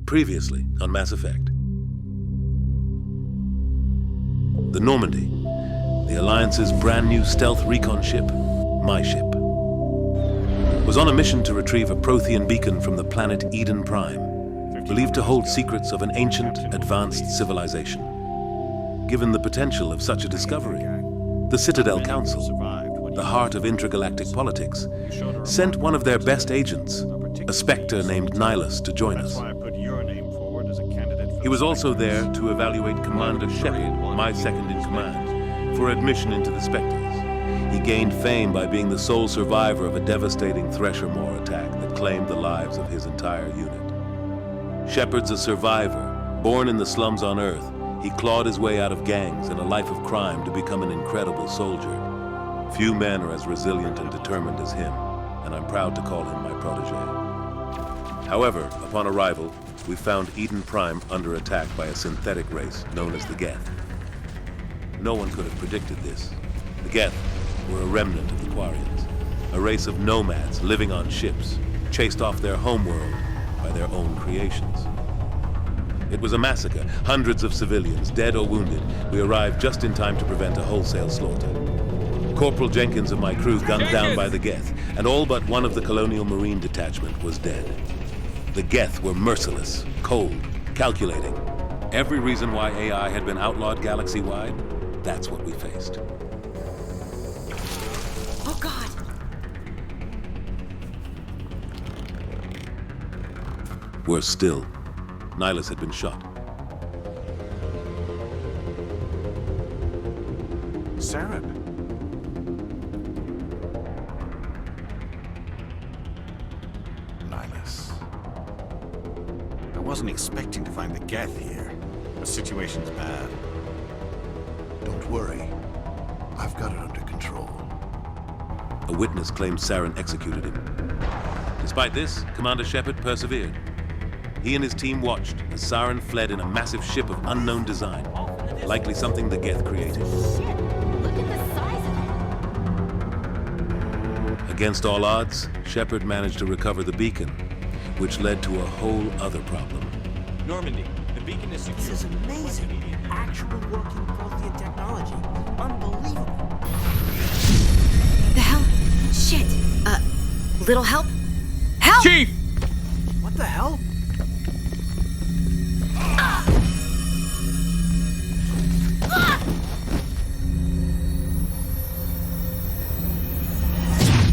Previously on Mass Effect. The Normandy, the Alliance's brand new stealth recon ship, my ship, was on a mission to retrieve a Prothean beacon from the planet Eden Prime, believed to hold secrets of an ancient, advanced civilization. Given the potential of such a discovery, the Citadel Council, the heart of intergalactic politics, sent one of their best agents, a Spectre named Nihilus, to join us. He was also there to evaluate Commander Shepard, my second-in-command, for admission into the Spectres. He gained fame by being the sole survivor of a devastating Thresher-Moor attack that claimed the lives of his entire unit. Shepard's a survivor, born in the slums on Earth. He clawed his way out of gangs and a life of crime to become an incredible soldier. Few men are as resilient and determined as him, and I'm proud to call him my protege. However, upon arrival, we found Eden Prime under attack by a synthetic race known as the Geth. No one could have predicted this. The Geth were a remnant of the Quarians, a race of nomads living on ships, chased off their homeworld by their own creations. It was a massacre, hundreds of civilians, dead or wounded. We arrived just in time to prevent a wholesale slaughter. Corporal Jenkins of my crew gunned down by the Geth, and all but one of the Colonial Marine Detachment was dead. The Geth were merciless, cold, calculating. Every reason why AI had been outlawed galaxy-wide, that's what we faced. Oh, God! Worse still, Nihilus had been shot. Saren. Nihilus. I wasn't expecting to find the Geth here. The situation's bad. Don't worry. I've got it under control. A witness claimed Saren executed him. Despite this, Commander Shepard persevered. He and his team watched as Saren fled in a massive ship of unknown design, likely something the Geth created. Shit! Look at the size of it! Against all odds, Shepard managed to recover the beacon, which led to a whole other problem. Normandy, the beacon is secure. This is amazing. Actual working Prothean technology. Unbelievable. The hell? Shit! Little help? Help! Chief! What the hell?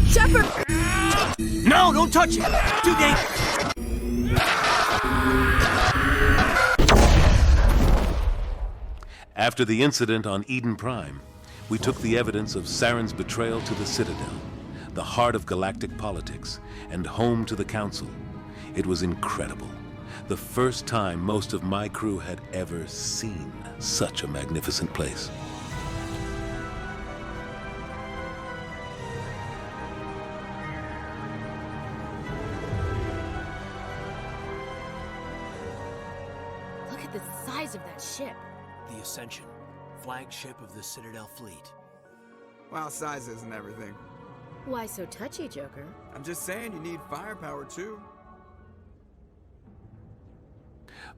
Shepard! No, don't touch it! Too dangerous! After the incident on Eden Prime, we took the evidence of Saren's betrayal to the Citadel, the heart of galactic politics, and home to the Council. It was incredible. The first time most of my crew had ever seen such a magnificent place. Look at the size of that ship. The Ascension, flagship of the Citadel fleet. Well, size isn't everything. Why so touchy, Joker? I'm just saying you need firepower too.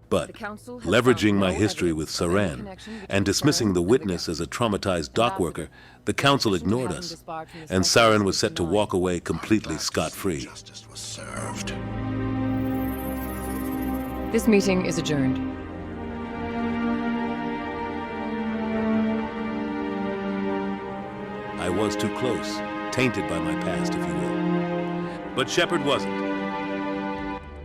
But leveraging my history with Saren and dismissing the witness as a traumatized dock worker, the Council ignored us, and Saren was set to walk away completely scot-free. Justice was served. This meeting is adjourned. I was too close, tainted by my past, if you will. But Shepard wasn't.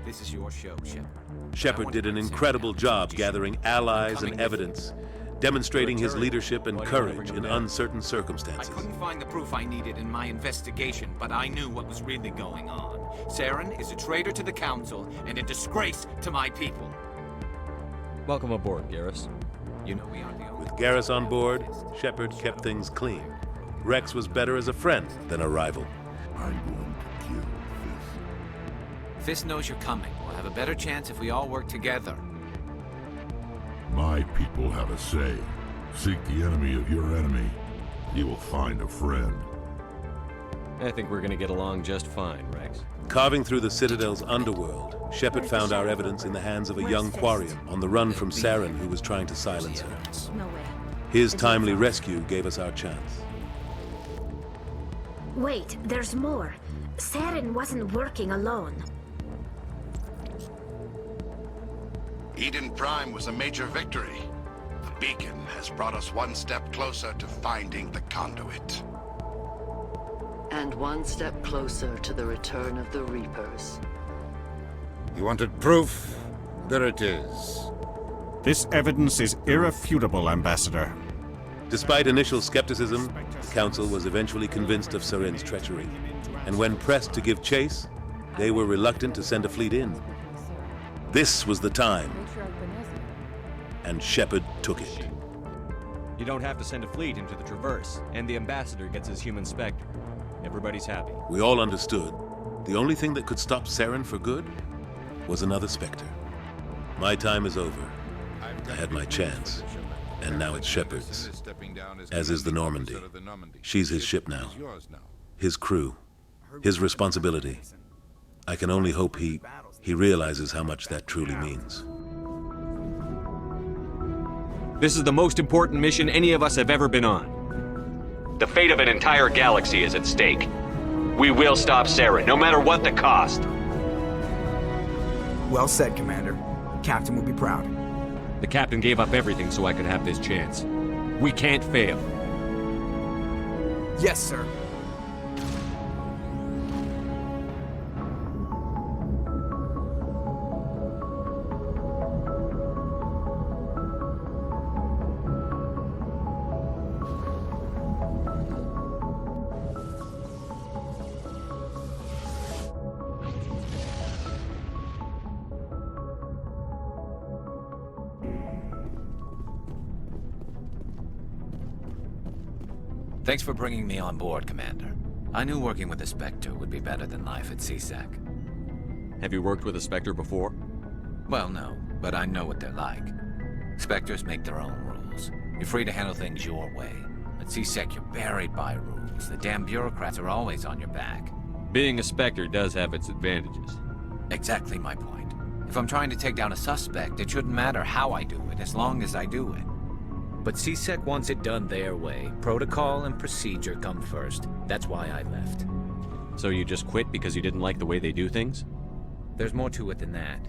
This is your show, Shepard. Shepard did an incredible job gathering allies and evidence, demonstrating his leadership and courage in uncertain I circumstances. couldn't find the proof I needed in my investigation, but I knew what was really going on. Saren is a traitor to the Council and a disgrace to my people. Welcome aboard, Garrus. You know we aren't the only... With Garrus on board, Shepard kept things clean. Rex was better as a friend than a rival. I'm going to kill Fist. Fist knows you're coming. We'll have a better chance if we all work together. My people have a say. Seek the enemy of your enemy. You will find a friend. I think we're gonna get along just fine, Rex. Carving through the Citadel's underworld, Shepard found our evidence in the hands of a young Quarian on the run from Saren, who was trying to silence her. No way. His timely rescue gave us our chance. Wait, there's more. Saren wasn't working alone. Eden Prime was a major victory. The beacon has brought us one step closer to finding the conduit. And one step closer to the return of the Reapers. You wanted proof? There it is. This evidence is irrefutable, Ambassador. Despite initial skepticism, the Council was eventually convinced of Saren's treachery. And when pressed to give chase, they were reluctant to send a fleet in. This was the time. And Shepard took it. You don't have to send a fleet into the Traverse, and the Ambassador gets his human Spectre. Everybody's happy. We all understood. The only thing that could stop Saren for good was another Spectre. My time is over. I had my chance. And now it's Shepard's. As is the Normandy. She's his ship now. His crew. His responsibility. I can only hope he realizes how much that truly means. This is the most important mission any of us have ever been on. The fate of an entire galaxy is at stake. We will stop Saren, no matter what the cost. Well said, Commander. Captain will be proud. The Captain gave up everything so I could have this chance. We can't fail. Yes, sir. Thanks for bringing me on board, Commander. I knew working with a Spectre would be better than life at CSEC. Have you worked with a Spectre before? Well, no, but I know what they're like. Spectres make their own rules. You're free to handle things your way. At CSEC, you're buried by rules. The damn bureaucrats are always on your back. Being a Spectre does have its advantages. Exactly my point. If I'm trying to take down a suspect, it shouldn't matter how I do it, as long as I do it. But CSEC wants it done their way. Protocol and procedure come first. That's why I left. So you just quit because you didn't like the way they do things? There's more to it than that.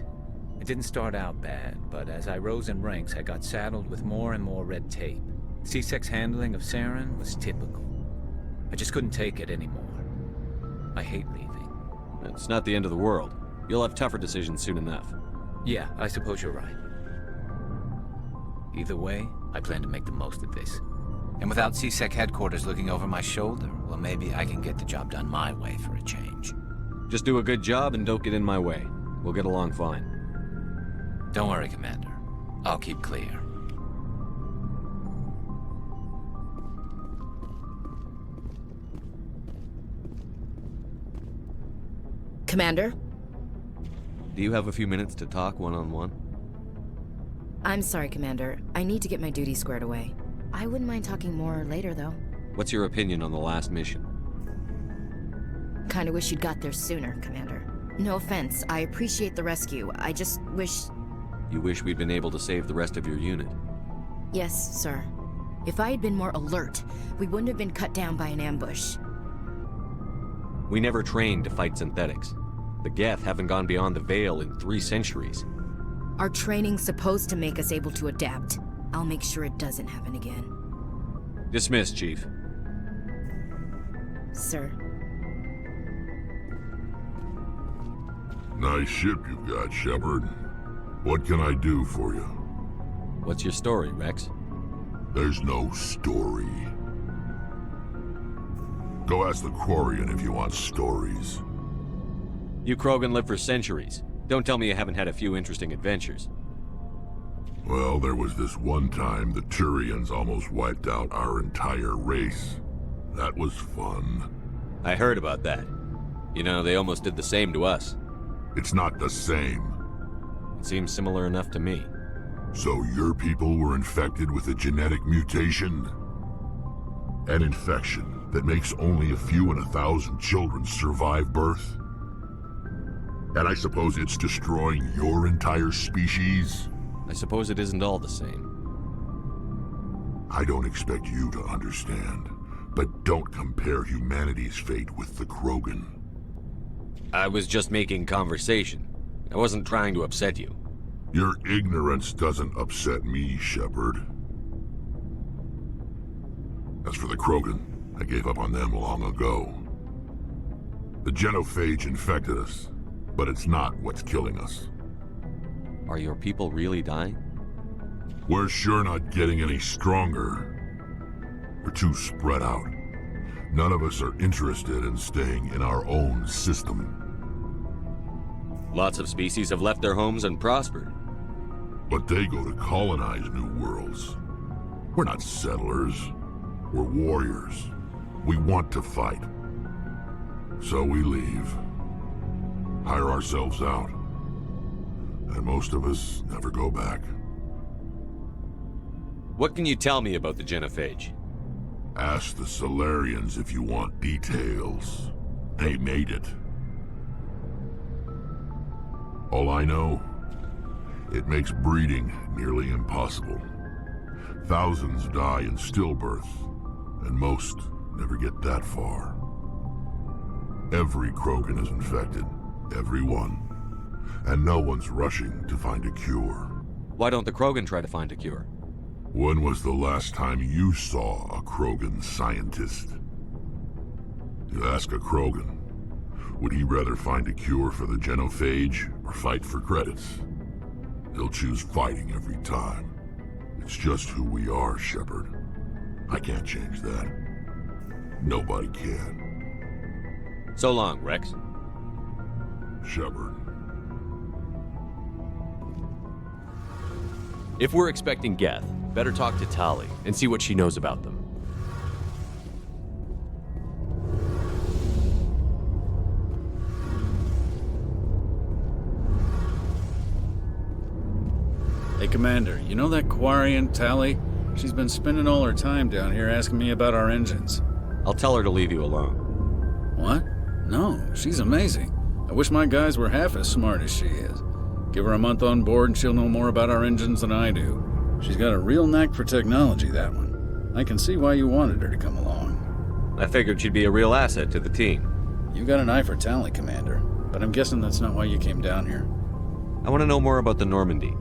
It didn't start out bad, but as I rose in ranks, I got saddled with more and more red tape. CSEC's handling of Saren was typical. I just couldn't take it anymore. I hate leaving. It's not the end of the world. You'll have tougher decisions soon enough. Yeah, I suppose you're right. Either way, I plan to make the most of this. And without CSEC headquarters looking over my shoulder, well, maybe I can get the job done my way for a change. Just do a good job and don't get in my way. We'll get along fine. Don't worry, Commander. I'll keep clear. Commander? Do you have a few minutes to talk one-on-one? I'm sorry, Commander. I need to get my duties squared away. I wouldn't mind talking more later, though. What's your opinion on the last mission? Kinda wish you'd got there sooner, Commander. No offense, I appreciate the rescue. I just wish... You wish we'd been able to save the rest of your unit? Yes, sir. If I had been more alert, we wouldn't have been cut down by an ambush. We never trained to fight synthetics. The Geth haven't gone beyond the Veil in 3 centuries. Our training's supposed to make us able to adapt. I'll make sure it doesn't happen again. Dismissed, Chief. Sir. Nice ship you've got, Shepard. What can I do for you? What's your story, Rex? There's no story. Go ask the Quarian if you want stories. You Krogan live for centuries. Don't tell me you haven't had a few interesting adventures. Well, there was this one time the Turians almost wiped out our entire race. That was fun. I heard about that. You know, they almost did the same to us. It's not the same. It seems similar enough to me. So your people were infected with a genetic mutation? An infection that makes only a few in 1,000 children survive birth? And I suppose it's destroying your entire species? I suppose it isn't all the same. I don't expect you to understand, but don't compare humanity's fate with the Krogan. I was just making conversation. I wasn't trying to upset you. Your ignorance doesn't upset me, Shepard. As for the Krogan, I gave up on them long ago. The genophage infected us, but it's not what's killing us. Are your people really dying? We're sure not getting any stronger. We're too spread out. None of us are interested in staying in our own system. Lots of species have left their homes and prospered. But they go to colonize new worlds. We're not settlers. We're warriors. We want to fight. So we leave. Hire ourselves out. And most of us never go back. What can you tell me about the genophage? Ask the Solarians if you want details. They made it. All I know, it makes breeding nearly impossible. Thousands die in stillbirth, and most never get that far. Every Krogan is infected, every one. And no one's rushing to find a cure. Why don't the Krogan try to find a cure? When was the last time you saw a Krogan scientist? You ask a Krogan, would he rather find a cure for the genophage or fight for credits? He'll choose fighting every time. It's just who we are, Shepard. I can't change that. Nobody can. So long, Rex. Shepard. If we're expecting Geth, better talk to Tali and see what she knows about them. Hey, Commander, you know that Quarian, Tali? She's been spending all her time down here asking me about our engines. I'll tell her to leave you alone. What? No, she's amazing. I wish my guys were half as smart as she is. Give her a month on board and she'll know more about our engines than I do. She's got a real knack for technology, that one. I can see why you wanted her to come along. I figured she'd be a real asset to the team. You got an eye for Tali, Commander, but I'm guessing that's not why you came down here. I want to know more about the Normandy.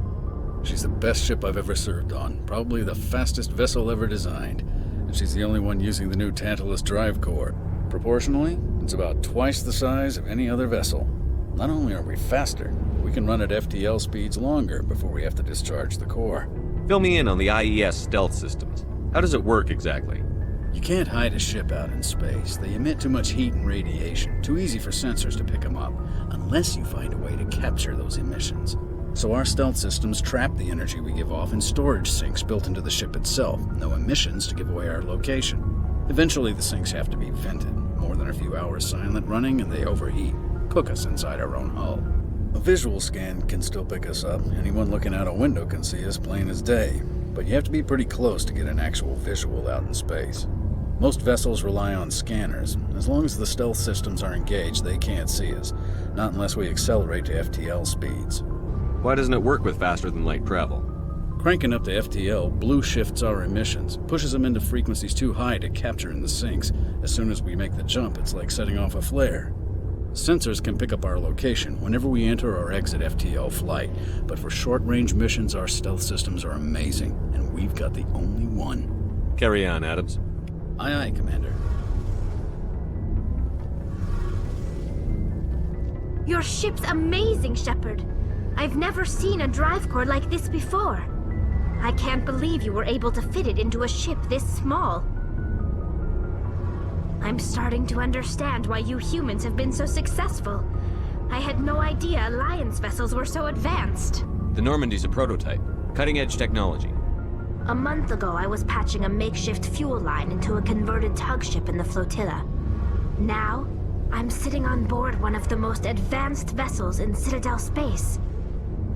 She's the best ship I've ever served on, probably the fastest vessel ever designed, and she's the only one using the new Tantalus drive core. Proportionally, it's about twice the size of any other vessel. Not only are we faster, we can run at FTL speeds longer before we have to discharge the core. Fill me in on the IES stealth systems. How does it work exactly? You can't hide a ship out in space. They emit too much heat and radiation, too easy for sensors to pick them up, unless you find a way to capture those emissions. So our stealth systems trap the energy we give off in storage sinks built into the ship itself. No emissions to give away our location. Eventually the sinks have to be vented. More than a few hours silent running and they overheat. Cook us inside our own hull. A visual scan can still pick us up. Anyone looking out a window can see us plain as day. But you have to be pretty close to get an actual visual out in space. Most vessels rely on scanners. As long as the stealth systems are engaged, they can't see us. Not unless we accelerate to FTL speeds. Why doesn't it work with faster-than-light travel? Cranking up to FTL blue shifts our emissions, pushes them into frequencies too high to capture in the sinks. As soon as we make the jump, it's like setting off a flare. Sensors can pick up our location whenever we enter or exit FTL flight, but for short-range missions, our stealth systems are amazing, and we've got the only one. Carry on, Adams. Aye, aye, Commander. Your ship's amazing, Shepard. I've never seen a drive core like this before. I can't believe you were able to fit it into a ship this small. I'm starting to understand why you humans have been so successful. I had no idea Alliance vessels were so advanced. The Normandy's a prototype. Cutting-edge technology. A month ago, I was patching a makeshift fuel line into a converted tug ship in the flotilla. Now, I'm sitting on board one of the most advanced vessels in Citadel space.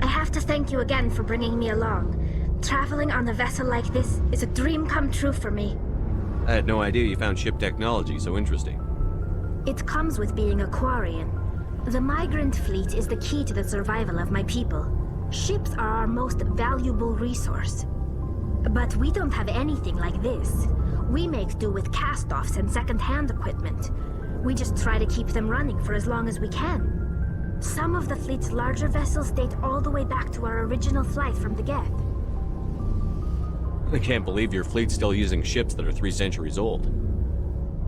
I have to thank you again for bringing me along. Traveling on a vessel like this is a dream come true for me. I had no idea you found ship technology so interesting. It comes with being a Quarian. The migrant fleet is the key to the survival of my people. Ships are our most valuable resource. But we don't have anything like this. We make do with cast-offs and second-hand equipment. We just try to keep them running for as long as we can. Some of the fleet's larger vessels date all the way back to our original flight from the Geth. I can't believe your fleet's still using ships that are 3 centuries old.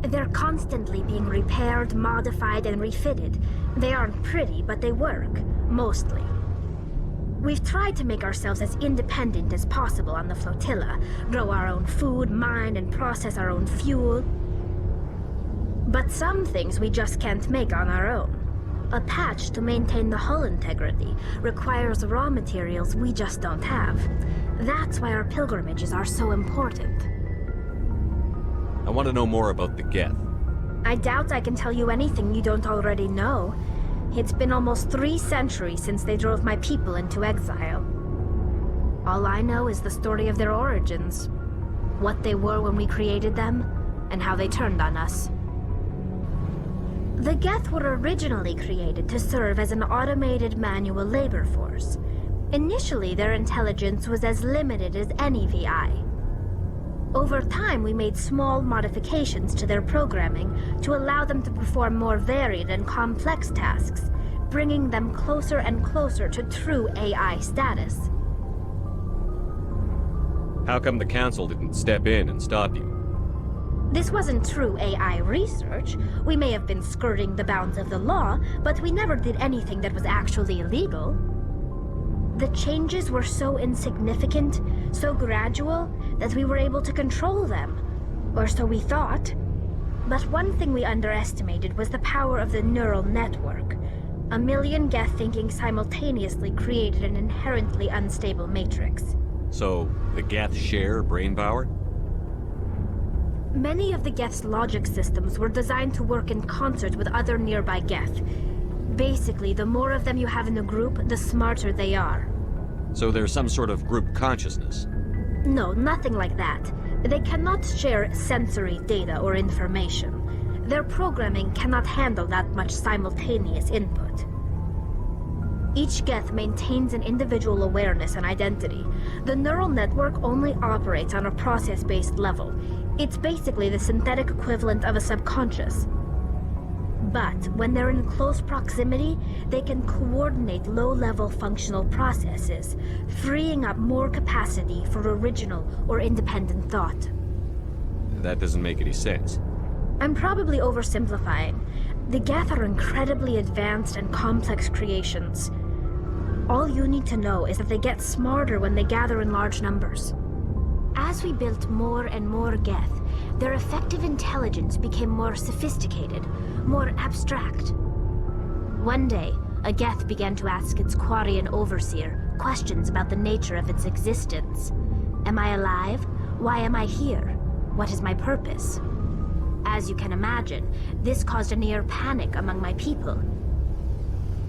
They're constantly being repaired, modified, and refitted. They aren't pretty, but they work. Mostly. We've tried to make ourselves as independent as possible on the flotilla, grow our own food, mine, and process our own fuel. But some things we just can't make on our own. A patch to maintain the hull integrity requires raw materials we just don't have. That's why our pilgrimages are so important. I want to know more about the Geth. I doubt I can tell you anything you don't already know. It's been almost 3 centuries since they drove my people into exile. All I know is the story of their origins. What they were when we created them, and how they turned on us. The Geth were originally created to serve as an automated manual labor force. Initially, their intelligence was as limited as any VI. Over time, we made small modifications to their programming to allow them to perform more varied and complex tasks, bringing them closer and closer to true AI status. How come the Council didn't step in and stop you? This wasn't true AI research. We may have been skirting the bounds of the law, but we never did anything that was actually illegal. The changes were so insignificant, so gradual, that we were able to control them. Or so we thought. But one thing we underestimated was the power of the neural network. 1 million Geth thinking simultaneously created an inherently unstable matrix. So, the Geth share brain power? Many of the Geth's logic systems were designed to work in concert with other nearby Geth. Basically, the more of them you have in a group, the smarter they are. So there's some sort of group consciousness? No, nothing like that. They cannot share sensory data or information. Their programming cannot handle that much simultaneous input. Each Geth maintains an individual awareness and identity. The neural network only operates on a process-based level. It's basically the synthetic equivalent of a subconscious. But when they're in close proximity, they can coordinate low-level functional processes, freeing up more capacity for original or independent thought. That doesn't make any sense. I'm probably oversimplifying. The Geth are incredibly advanced and complex creations. All you need to know is that they get smarter when they gather in large numbers. As we built more and more Geth, their effective intelligence became more sophisticated, more abstract. One day, a Geth began to ask its Quarian overseer questions about the nature of its existence. Am I alive? Why am I here? What is my purpose? As you can imagine, this caused a near panic among my people.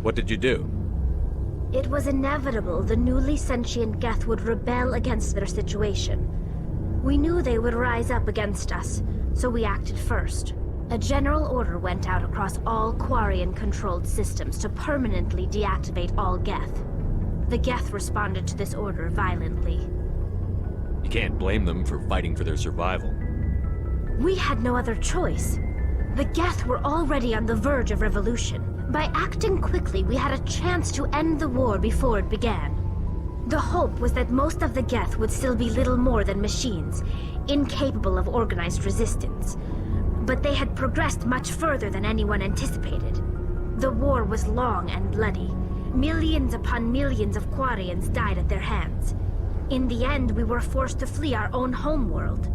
What did you do? It was inevitable the newly sentient Geth would rebel against their situation. We knew they would rise up against us, so we acted first. A general order went out across all Quarian-controlled systems to permanently deactivate all Geth. The Geth responded to this order violently. You can't blame them for fighting for their survival. We had no other choice. The Geth were already on the verge of revolution. By acting quickly, we had a chance to end the war before it began. The hope was that most of the Geth would still be little more than machines, incapable of organized resistance. But they had progressed much further than anyone anticipated. The war was long and bloody. Millions upon millions of Quarians died at their hands. In the end, we were forced to flee our own homeworld.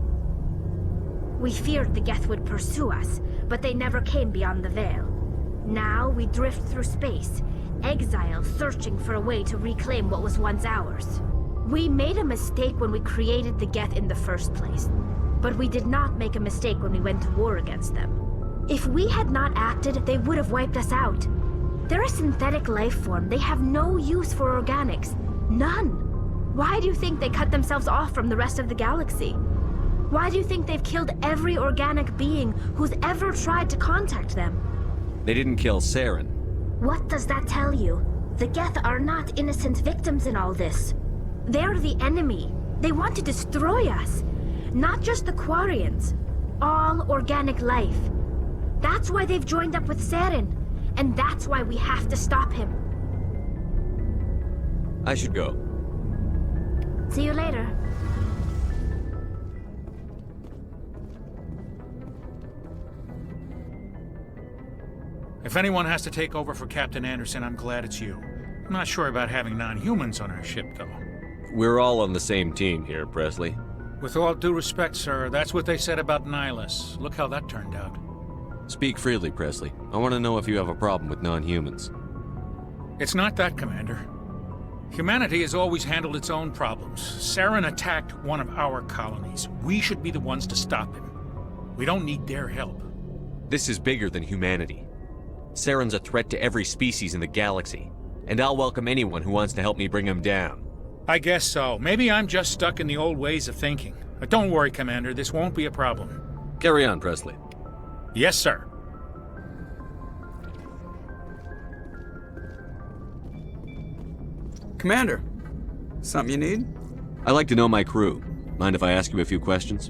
We feared the Geth would pursue us, but they never came beyond the Veil. Now we drift through space, exile searching for a way to reclaim what was once ours. We made a mistake when we created the Geth in the first place, but we did not make a mistake when we went to war against them. If we had not acted, they would have wiped us out. They're a synthetic life form. They have no use for organics. None. Why do you think they cut themselves off from the rest of the galaxy? Why do you think they've killed every organic being who's ever tried to contact them? They didn't kill Saren. What does that tell you? The Geth are not innocent victims in all this. They're the enemy. They want to destroy us. Not just the Quarians. All organic life. That's why they've joined up with Saren. And that's why we have to stop him. I should go. See you later. If anyone has to take over for Captain Anderson, I'm glad it's you. I'm not sure about having non-humans on our ship, though. We're all on the same team here, Presley. With all due respect, sir, that's what they said about Nihilus. Look how that turned out. Speak freely, Presley. I want to know if you have a problem with non-humans. It's not that, Commander. Humanity has always handled its own problems. Saren attacked one of our colonies. We should be the ones to stop him. We don't need their help. This is bigger than humanity. Saren's a threat to every species in the galaxy, and I'll welcome anyone who wants to help me bring him down. I guess so. Maybe I'm just stuck in the old ways of thinking. But don't worry, Commander, this won't be a problem. Carry on, Presley. Yes, sir. Commander, something you need? I like to know my crew. Mind if I ask you a few questions?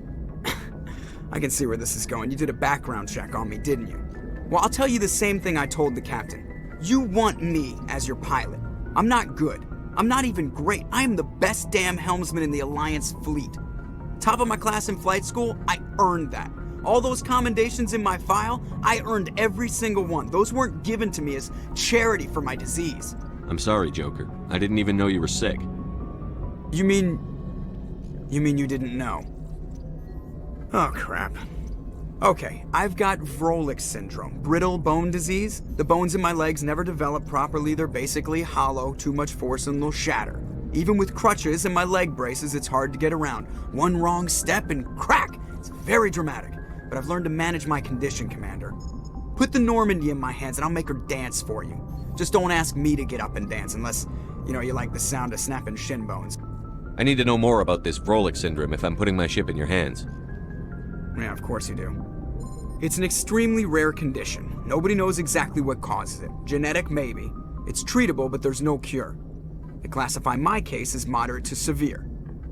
I can see where this is going. You did a background check on me, didn't you? Well, I'll tell you the same thing I told the captain. You want me as your pilot. I'm not good. I'm not even great. I am the best damn helmsman in the Alliance fleet. Top of my class in flight school, I earned that. All those commendations in my file, I earned every single one. Those weren't given to me as charity for my disease. I'm sorry, Joker. I didn't even know you were sick. You mean you didn't know? Oh, crap. Okay, I've got Vrolik syndrome, brittle bone disease. The bones in my legs never develop properly. They're basically hollow, too much force and they'll shatter. Even with crutches and my leg braces, it's hard to get around. One wrong step and crack! It's very dramatic. But I've learned to manage my condition, Commander. Put the Normandy in my hands and I'll make her dance for you. Just don't ask me to get up and dance unless, you like the sound of snapping shin bones. I need to know more about this Vrolik syndrome if I'm putting my ship in your hands. Yeah, of course you do. It's an extremely rare condition. Nobody knows exactly what causes it. Genetic, maybe. It's treatable, but there's no cure. They classify my case as moderate to severe.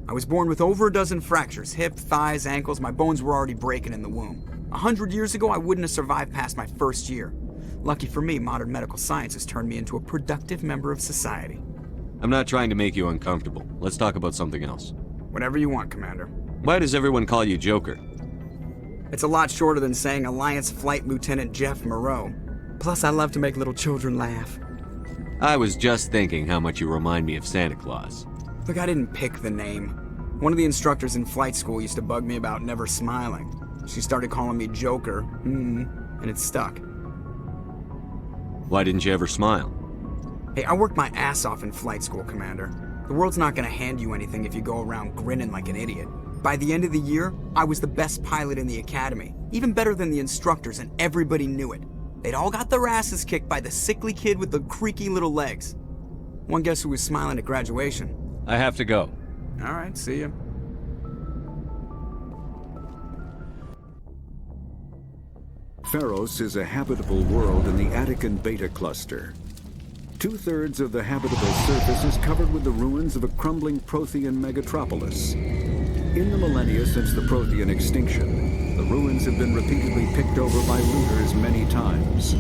I was born with over a dozen fractures, hip, thighs, ankles. My bones were already breaking in the womb. 100 years ago, I wouldn't have survived past my first year. Lucky for me, modern medical science has turned me into a productive member of society. I'm not trying to make you uncomfortable. Let's talk about something else. Whatever you want, Commander. Why does everyone call you Joker? It's a lot shorter than saying Alliance Flight Lieutenant Jeff Moreau. Plus, I love to make little children laugh. I was just thinking how much you remind me of Santa Claus. Look, I didn't pick the name. One of the instructors in flight school used to bug me about never smiling. She started calling me Joker, and it stuck. Why didn't you ever smile? Hey, I worked my ass off in flight school, Commander. The world's not gonna hand you anything if you go around grinning like an idiot. By the end of the year, I was the best pilot in the academy, even better than the instructors, and everybody knew it. They'd all got their asses kicked by the sickly kid with the creaky little legs. One guess who was smiling at graduation? I have to go. All right, see ya. Feros is a habitable world in the Attican Beta Cluster. 2/3 of the habitable surface is covered with the ruins of a crumbling Prothean megatropolis. In the millennia since the Prothean extinction, the ruins have been repeatedly picked over by looters many times.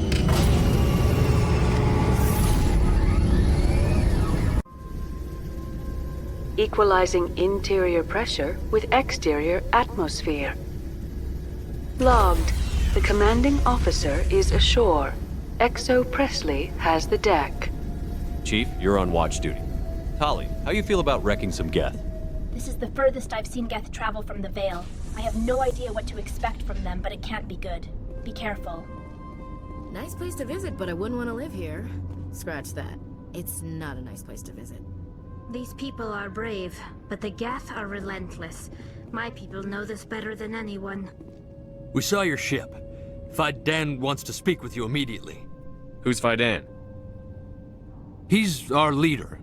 Equalizing interior pressure with exterior atmosphere. Logged. The commanding officer is ashore. Exo Presley has the deck. Chief, you're on watch duty. Tali, how you feel about wrecking some Geth? This is the furthest I've seen Geth travel from the Veil. I have no idea what to expect from them, but it can't be good. Be careful. Nice place to visit, but I wouldn't want to live here. Scratch that. It's not a nice place to visit. These people are brave, but the Geth are relentless. My people know this better than anyone. We saw your ship. Kaidan wants to speak with you immediately. Who's Kaidan? He's our leader.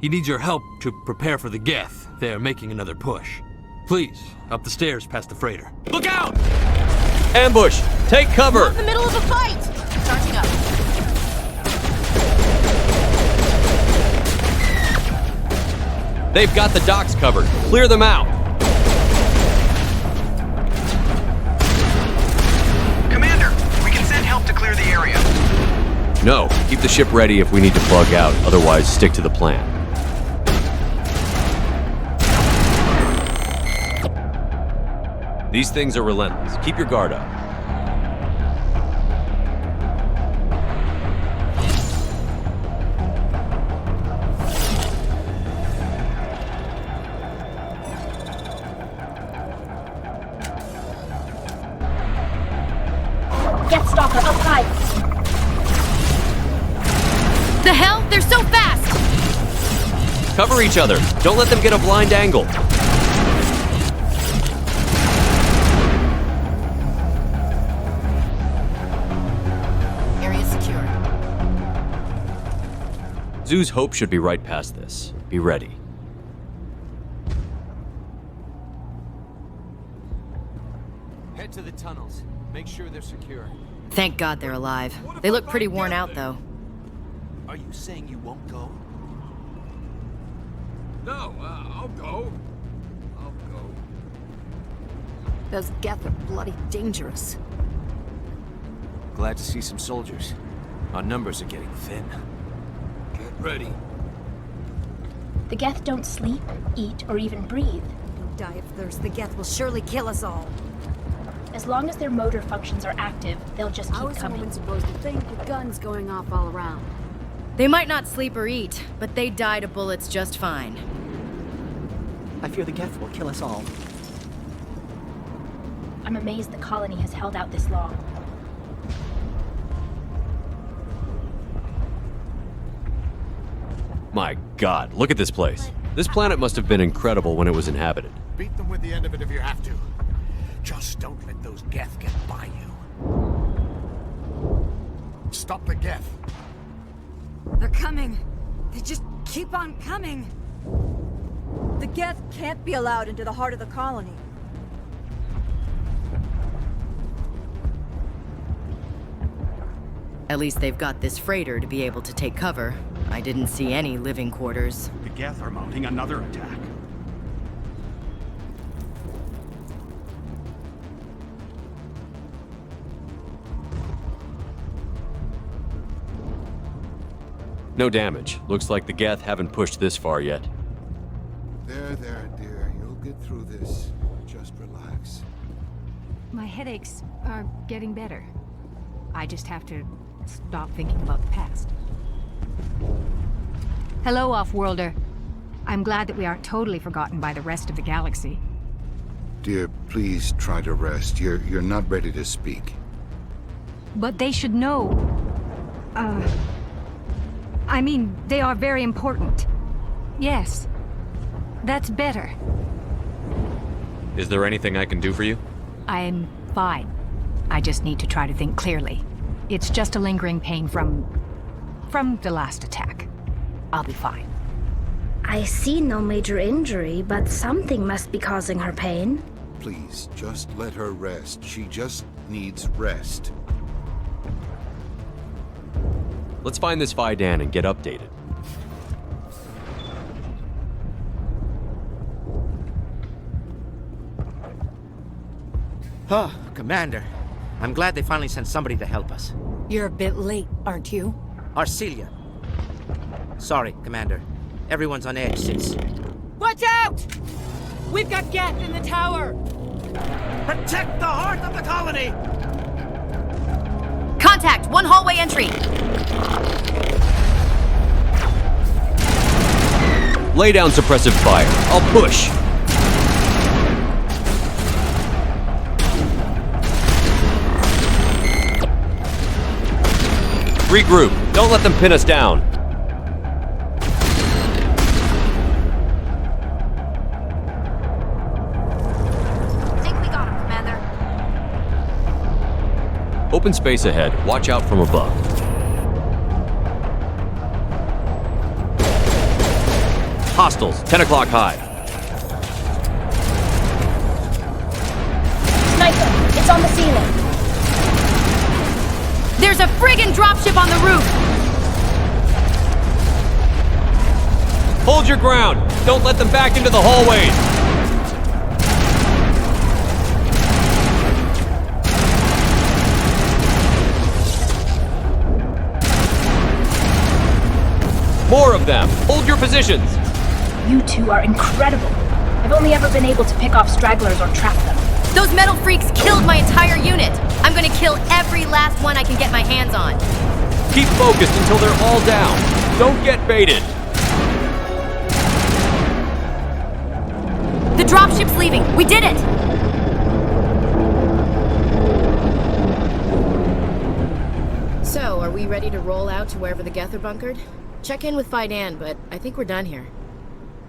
He needs your help to prepare for the Geth. They're making another push. Please, up the stairs past the freighter. Look out! Ambush! Take cover! We're in the middle of a fight! Charging up. They've got the docks covered. Clear them out. Commander, we can send help to clear the area. No, keep the ship ready if we need to plug out. Otherwise, stick to the plan. These things are relentless. Keep your guard up. Get Stalker outside! The hell? They're so fast! Cover each other. Don't let them get a blind angle. Area secure. Zoo's hope should be right past this. Be ready. Head to the tunnels. Make sure they're secure. Thank God they're alive. They look pretty worn out, though. Are you saying you won't go? No, I'll go. I'll go. Those Geth are bloody dangerous. Glad to see some soldiers. Our numbers are getting thin. Get ready. The Geth don't sleep, eat, or even breathe. They'll die of thirst. The Geth will surely kill us all. As long as their motor functions are active, they'll just keep coming. How is supposed to think with guns going off all around? They might not sleep or eat, but they die to bullets just fine. I fear the Geth will kill us all. I'm amazed the colony has held out this long. My God, look at this place. This planet must have been incredible when it was inhabited. Beat them with the end of it if you have to. Just don't let those Geth get by you. Stop the Geth. They're coming. They just keep on coming. The Geth can't be allowed into the heart of the colony. At least they've got this freighter to be able to take cover. I didn't see any living quarters. The Geth are mounting another attack. No damage. Looks like the Geth haven't pushed this far yet. There, dear. You'll get through this. Just relax. My headaches are getting better. I just have to stop thinking about the past. Hello, Off-Worlder. I'm glad that we aren't totally forgotten by the rest of the galaxy. Dear, please try to rest. You're not ready to speak. But they should know. I mean, they are very important. Yes. That's better. Is there anything I can do for you? I'm fine. I just need to try to think clearly. It's just a lingering pain from the last attack. I'll be fine. I see no major injury, but something must be causing her pain. Please, just let her rest. She just needs rest. Let's find this Kaidan and get updated. Oh, Commander. I'm glad they finally sent somebody to help us. You're a bit late, aren't you? Arcelia. Sorry, Commander. Everyone's on edge since... Watch out! We've got Geth in the tower! Protect the heart of the colony! Contact! One hallway entry! Lay down suppressive fire. I'll push. Regroup. Don't let them pin us down. Think we got him, Commander. Open space ahead. Watch out from above. Hostiles, 10 o'clock high. Sniper, it's on the ceiling. There's a friggin' dropship on the roof! Hold your ground! Don't let them back into the hallways! More of them! Hold your positions! You two are incredible. I've only ever been able to pick off stragglers or trap them. Those metal freaks killed my entire unit! I'm gonna kill every last one I can get my hands on. Keep focused until they're all down. Don't get baited. The dropship's leaving! We did it! So, are we ready to roll out to wherever the Geth are bunkered? Check in with Kaidan, but I think we're done here.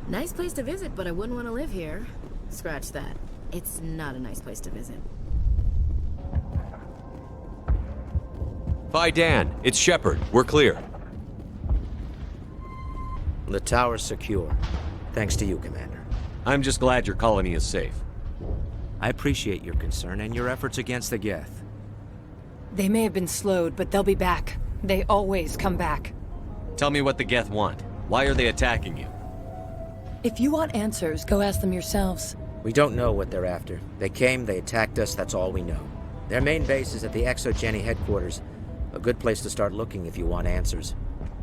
Nice place to visit, but I wouldn't want to live here. Scratch that. It's not a nice place to visit. Kaidan, it's Shepard. We're clear. The tower's secure. Thanks to you, Commander. I'm just glad your colony is safe. I appreciate your concern and your efforts against the Geth. They may have been slowed, but they'll be back. They always come back. Tell me what the Geth want. Why are they attacking you? If you want answers, go ask them yourselves. We don't know what they're after. They came, they attacked us, that's all we know. Their main base is at the ExoGeni headquarters. A good place to start looking if you want answers.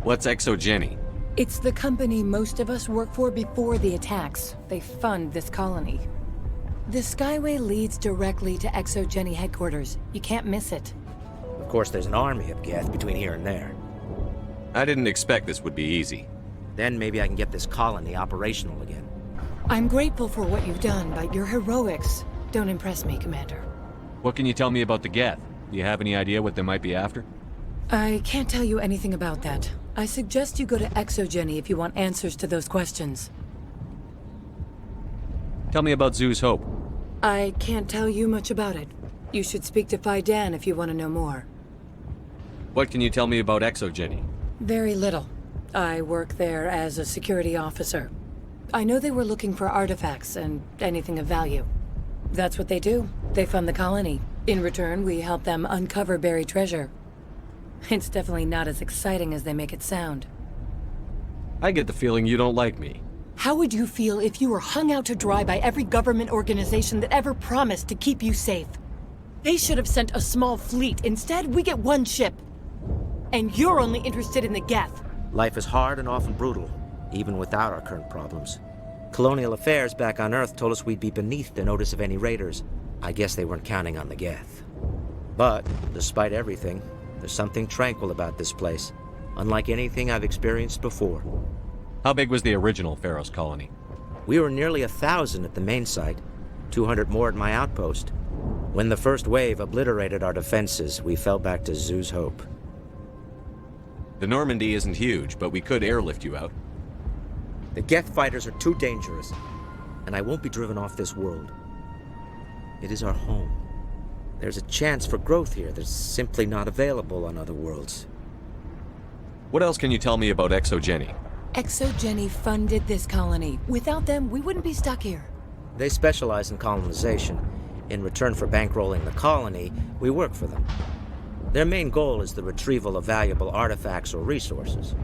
What's ExoGeni? It's the company most of us work for before the attacks. They fund this colony. The skyway leads directly to ExoGeni headquarters. You can't miss it. Of course, there's an army of Geth between here and there. I didn't expect this would be easy. Then maybe I can get this colony operational again. I'm grateful for what you've done, but your heroics don't impress me, Commander. What can you tell me about the Geth? Do you have any idea what they might be after? I can't tell you anything about that. I suggest you go to ExoGeni if you want answers to those questions. Tell me about Zhu's Hope. I can't tell you much about it. You should speak to Kaidan if you want to know more. What can you tell me about ExoGeni? Very little. I work there as a security officer. I know they were looking for artifacts and anything of value. That's what they do. They fund the colony. In return, we help them uncover buried treasure. It's definitely not as exciting as they make it sound. I get the feeling you don't like me. How would you feel if you were hung out to dry by every government organization that ever promised to keep you safe? They should have sent a small fleet. Instead, we get one ship. And you're only interested in the Geth. Life is hard and often brutal, even without our current problems. Colonial affairs back on Earth told us we'd be beneath the notice of any raiders. I guess they weren't counting on the Geth. But, despite everything, there's something tranquil about this place, unlike anything I've experienced before. How big was the original Feros colony? We were nearly 1,000 at the main site, 200 more at my outpost. When the first wave obliterated our defenses, we fell back to Zhu's Hope. The Normandy isn't huge, but we could airlift you out. The Geth fighters are too dangerous, and I won't be driven off this world. It is our home. There's a chance for growth here that's simply not available on other worlds. What else can you tell me about ExoGeni? ExoGeni funded this colony. Without them, we wouldn't be stuck here. They specialize in colonization. In return for bankrolling the colony, we work for them. Their main goal is the retrieval of valuable artifacts or resources.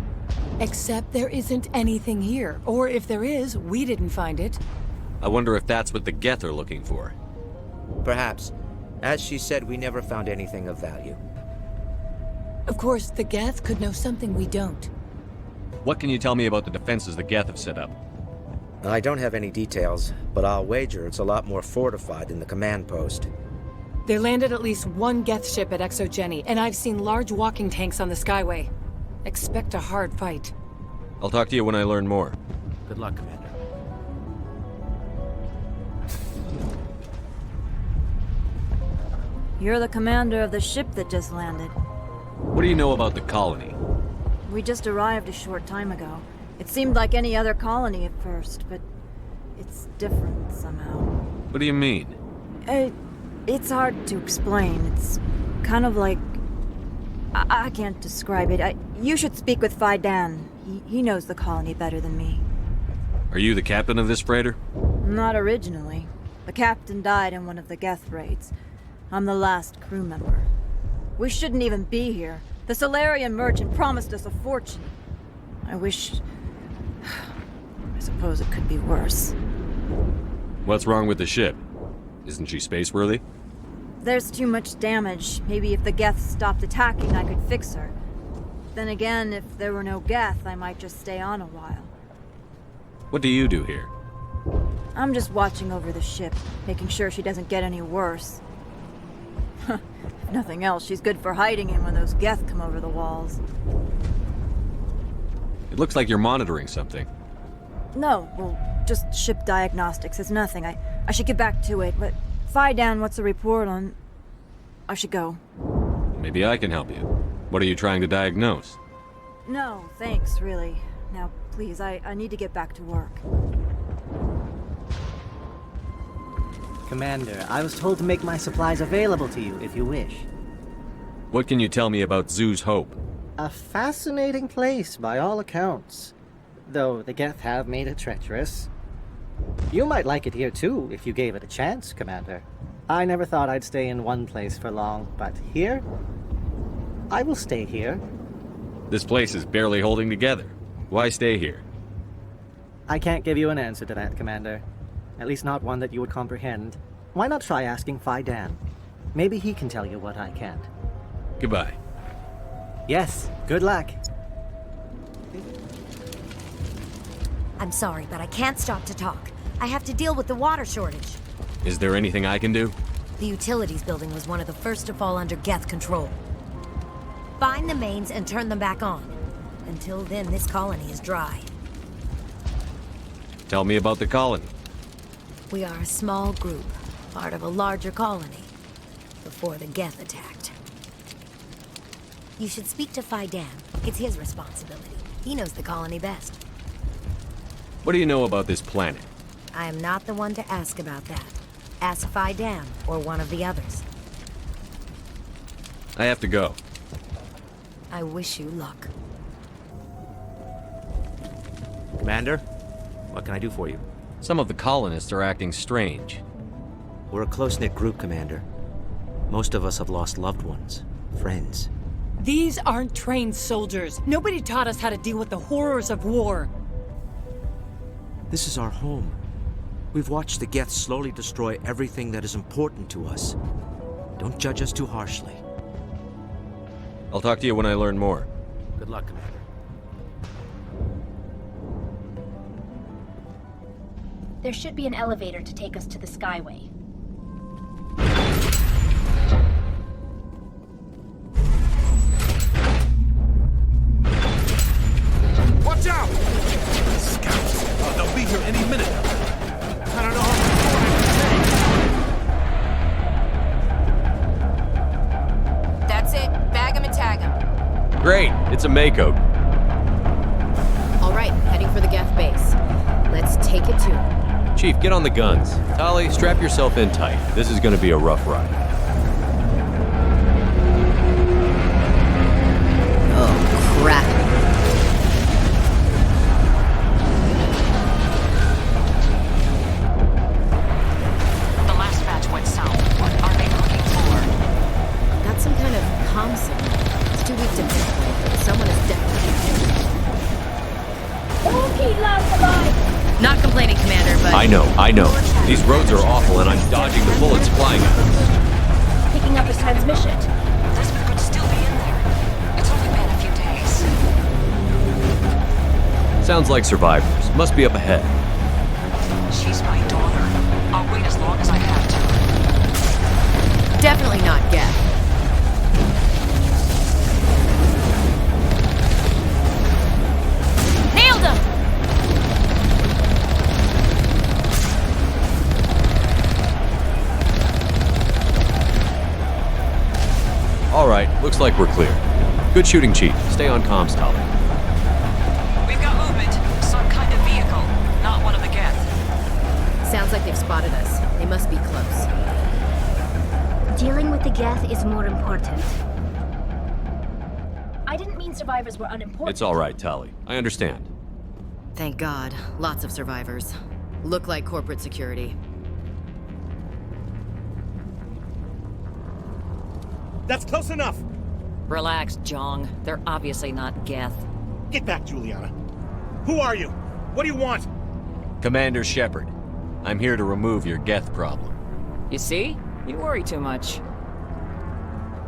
Except there isn't anything here. Or if there is, we didn't find it. I wonder if that's what the Geth are looking for. Perhaps. As she said, we never found anything of value. Of course, the Geth could know something we don't. What can you tell me about the defenses the Geth have set up? I don't have any details, but I'll wager it's a lot more fortified than the command post. There landed at least one Geth ship at ExoGeni, and I've seen large walking tanks on the Skyway. Expect a hard fight. I'll talk to you when I learn more. Good luck, Commander. You're the commander of the ship that just landed. What do you know about the colony? We just arrived a short time ago. It seemed like any other colony at first, but it's different somehow. What do you mean? It's hard to explain. It's kind of like... I can't describe it. You should speak with Kaidan. He knows the colony better than me. Are you the captain of this freighter? Not originally. The captain died in one of the Geth raids. I'm the last crew member. We shouldn't even be here. The Solarian merchant promised us a fortune. I wish suppose it could be worse. What's wrong with the ship? Isn't she spaceworthy? There's too much damage. Maybe if the Geth stopped attacking, I could fix her. Then again, if there were no Geth, I might just stay on a while. What do you do here? I'm just watching over the ship, making sure she doesn't get any worse. If nothing else, she's good for hiding in when those Geth come over the walls. It looks like you're monitoring something. No, well, just ship diagnostics. It's nothing. I should get back to it, but Kaidan, what's the report on... I should go. Maybe I can help you. What are you trying to diagnose? No, thanks, really. Now, please, I need to get back to work. Commander, I was told to make my supplies available to you if you wish. What can you tell me about Zoo's Hope? A fascinating place, by all accounts. Though the Geth have made it treacherous. You might like it here too, if you gave it a chance, Commander. I never thought I'd stay in one place for long, but here? I will stay here. This place is barely holding together. Why stay here? I can't give you an answer to that, Commander. At least not one that you would comprehend. Why not try asking Kaidan? Maybe he can tell you what I can't. Goodbye. Yes, good luck. I'm sorry, but I can't stop to talk. I have to deal with the water shortage. Is there anything I can do? The utilities building was one of the first to fall under Geth control. Find the mains and turn them back on. Until then, this colony is dry. Tell me about the colony. We are a small group, part of a larger colony, before the Geth attacked. You should speak to Kaidan. It's his responsibility. He knows the colony best. What do you know about this planet? I am not the one to ask about that. Ask Kaidan or one of the others. I have to go. I wish you luck. Commander, what can I do for you? Some of the colonists are acting strange. We're a close-knit group, Commander. Most of us have lost loved ones, friends. These aren't trained soldiers. Nobody taught us how to deal with the horrors of war. This is our home. We've watched the Geth slowly destroy everything that is important to us. Don't judge us too harshly. I'll talk to you when I learn more. Good luck, Commander. There should be an elevator to take us to the skyway. Watch out! Scouts! Oh, they'll be here any minute. I don't know how much more I can say. That's it. Bag 'em and tag 'em. Great! It's a Mako. All right, heading for the Geth base. Let's take it to him. Chief, get on the guns. Tali, strap yourself in tight. This is gonna be a rough ride. Oh, crap. The last batch went south. What are they looking for? Got some kind of comm signal. It's too weak to pinpoint, but someone is definitely... Don't keep lost alive! Not complaining, Commander, but... I know. These roads are awful and I'm dodging the bullets flying at us. Picking up a transmission. Desmond could still be in there. It's only been a few days. Sounds like survivors. Must be up ahead. She's my daughter. I'll wait as long as I have to. Definitely not Geth. Nailed him! All right, looks like we're clear. Good shooting, Chief. Stay on comms, Tali. We've got movement. Some kind of vehicle. Not one of the Geth. Sounds like they've spotted us. They must be close. Dealing with the Geth is more important. I didn't mean survivors were unimportant. It's all right, Tali. I understand. Thank God. Lots of survivors. Look like corporate security. That's close enough! Relax, Jong. They're obviously not Geth. Get back, Juliana. Who are you? What do you want? Commander Shepard, I'm here to remove your Geth problem. You see? You worry too much.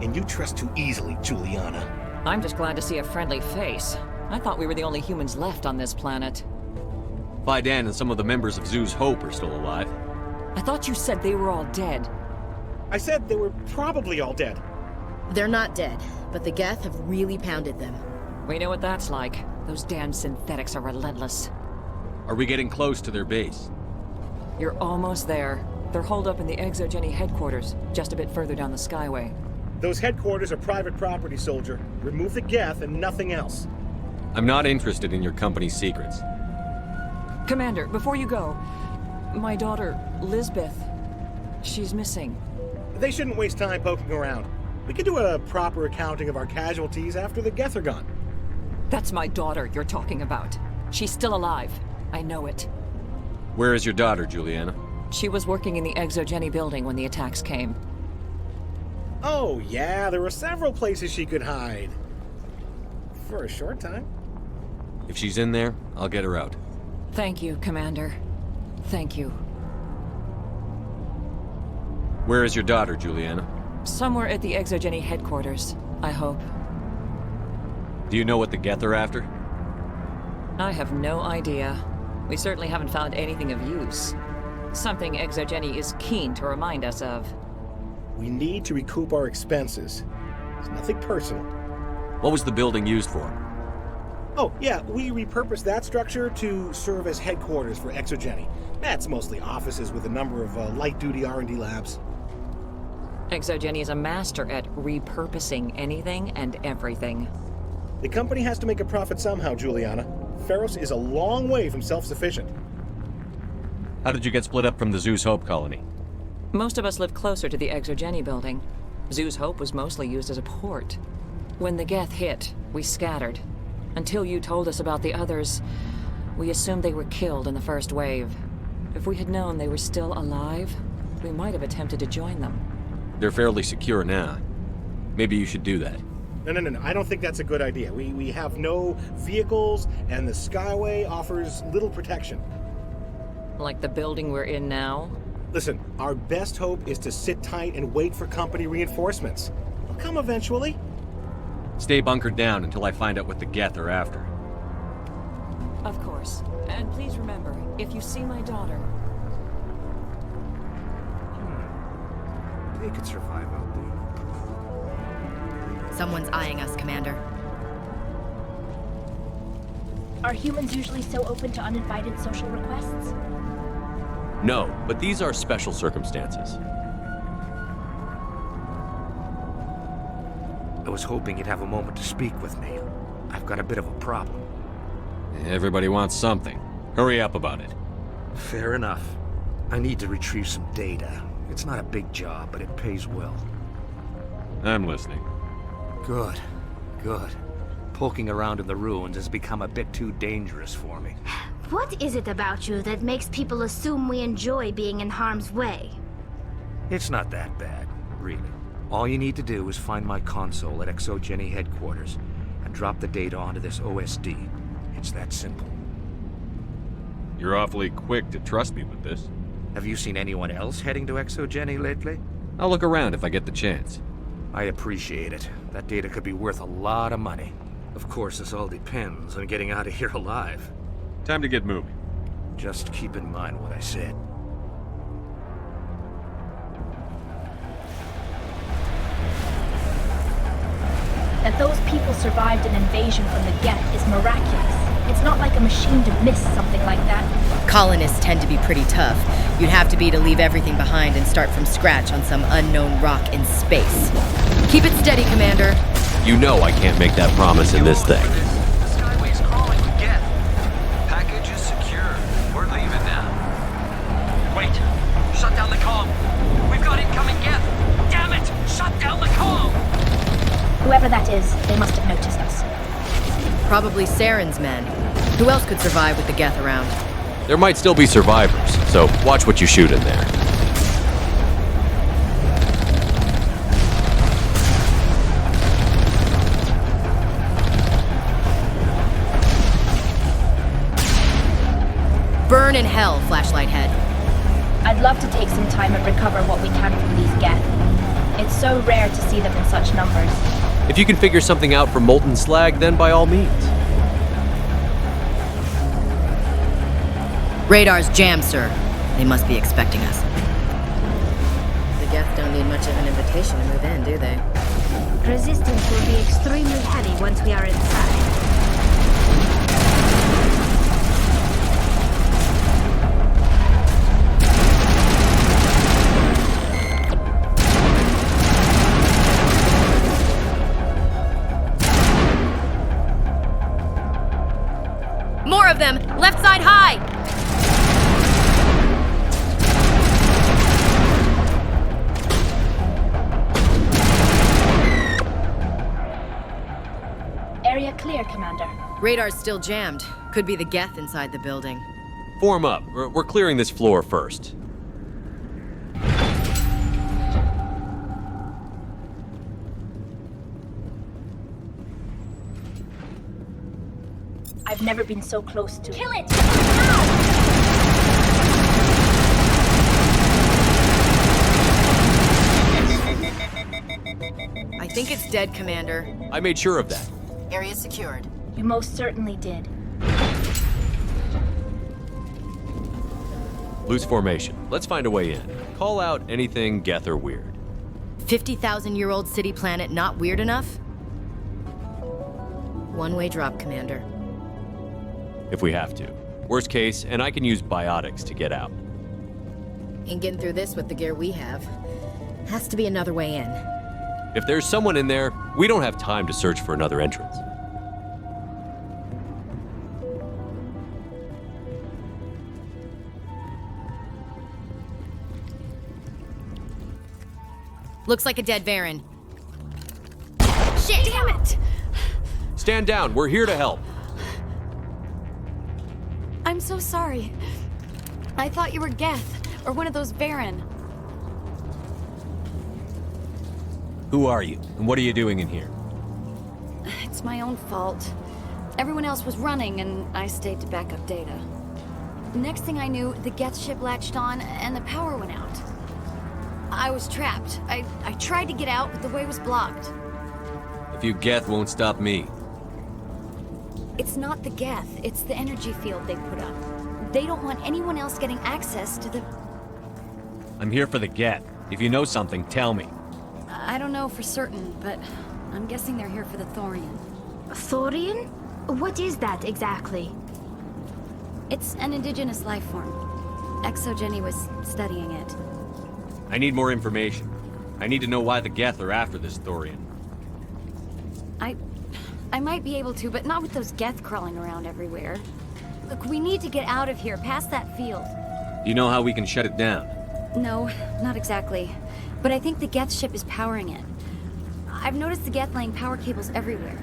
And you trust too easily, Juliana. I'm just glad to see a friendly face. I thought we were the only humans left on this planet. Kaidan and some of the members of Zoo's Hope are still alive. I thought you said they were all dead. I said they were probably all dead. They're not dead, but the Geth have really pounded them. We know what that's like. Those damn synthetics are relentless. Are we getting close to their base? You're almost there. They're holed up in the ExoGeni headquarters, just a bit further down the Skyway. Those headquarters are private property, soldier. Remove the Geth and nothing else. I'm not interested in your company's secrets. Commander, before you go, my daughter, Lisbeth, she's missing. They shouldn't waste time poking around. We can do a proper accounting of our casualties after the Geth are gone. That's my daughter you're talking about. She's still alive. I know it. Where is your daughter, Juliana? She was working in the ExoGeni building when the attacks came. Oh, yeah, there were several places she could hide. For a short time. If she's in there, I'll get her out. Thank you, Commander. Thank you. Where is your daughter, Juliana? Somewhere at the ExoGeni headquarters, I hope. Do you know what the Geth are after? I have no idea. We certainly haven't found anything of use. Something ExoGeni is keen to remind us of. We need to recoup our expenses. It's nothing personal. What was the building used for? Oh, yeah, we repurposed that structure to serve as headquarters for ExoGeni. That's mostly offices with a number of light-duty R&D labs. ExoGeni is a master at repurposing anything and everything. The company has to make a profit somehow, Juliana. Feros is a long way from self-sufficient. How did you get split up from the Zoo's Hope colony? Most of us live closer to the ExoGeni building. Zoo's Hope was mostly used as a port. When the Geth hit, we scattered. Until you told us about the others, we assumed they were killed in the first wave. If we had known they were still alive, we might have attempted to join them. They're fairly secure now. Maybe you should do that. No. I don't think that's a good idea. We have no vehicles, and the Skyway offers little protection. Like the building we're in now? Listen, our best hope is to sit tight and wait for company reinforcements. They'll come eventually. Stay bunkered down until I find out what the Geth are after. Of course. And please remember, if you see my daughter... They could survive out there. Someone's eyeing us, Commander. Are humans usually so open to uninvited social requests? No, but these are special circumstances. I was hoping you'd have a moment to speak with me. I've got a bit of a problem. Everybody wants something. Hurry up about it. Fair enough. I need to retrieve some data. It's not a big job, but it pays well. I'm listening. Good. Poking around in the ruins has become a bit too dangerous for me. What is it about you that makes people assume we enjoy being in harm's way? It's not that bad, really. All you need to do is find my console at ExoGeni headquarters and drop the data onto this OSD. It's that simple. You're awfully quick to trust me with this. Have you seen anyone else heading to ExoGeni lately? I'll look around if I get the chance. I appreciate it. That data could be worth a lot of money. Of course, this all depends on getting out of here alive. Time to get moving. Just keep in mind what I said. That those people survived an invasion from the Geth is miraculous. It's not like a machine to miss something like that. Colonists tend to be pretty tough. You'd have to be to leave everything behind and start from scratch on some unknown rock in space. Keep it steady, Commander. You know I can't make that promise in this thing. The Skyway's crawling with Geth. Package is secure. We're leaving now. Wait. Shut down the comm. We've got incoming Geth. Damn it! Shut down the comm! Whoever that is, they must have noticed us. Probably Saren's men. Who else could survive with the Geth around? There might still be survivors, so watch what you shoot in there. Burn Burn in hell, flashlight head. I'd love to take some time and recover what we can from these Geth. It's so rare to see them in such numbers. If you can figure something out for molten slag, then by all means. Radar's jammed, sir. They must be expecting us. The Geth don't need much of an invitation to move in, do they? Resistance will be extremely heavy once we are inside. More of them! Left side high! Area clear, Commander. Radar's still jammed. Could be the Geth inside the building. Form up. We're clearing this floor first. I've never been so close to... Kill it! I think it's dead, Commander. I made sure of that. Area secured. You most certainly did. Loose formation. Let's find a way in. Call out anything Geth or weird. 50,000-year-old city planet not weird enough? One-way drop, Commander. If we have to. Worst case, and I can use biotics to get out. Ain't getting through this with the gear we have. Has to be another way in. If there's someone in there, we don't have time to search for another entrance. Looks like a dead Varen. Shit! Damn it! Stand down. We're here to help. I'm so sorry. I thought you were Geth, or one of those Varen. Who are you, and what are you doing in here? It's my own fault. Everyone else was running, and I stayed to back up data. Next thing I knew, the Geth ship latched on, and the power went out. I was trapped. I tried to get out, but the way was blocked. If you Geth won't stop me. It's not the Geth, it's the energy field they put up. They don't want anyone else getting access to the... I'm here for the Geth. If you know something, tell me. I don't know for certain, but I'm guessing they're here for the Thorian. Thorian? What is that exactly? It's an indigenous life form. ExoGenny was studying it. I need more information. I need to know why the Geth are after this Thorian. I might be able to, but not with those Geth crawling around everywhere. Look, we need to get out of here, past that field. Do you know how we can shut it down? No, not exactly. But I think the Geth ship is powering it. I've noticed the Geth laying power cables everywhere.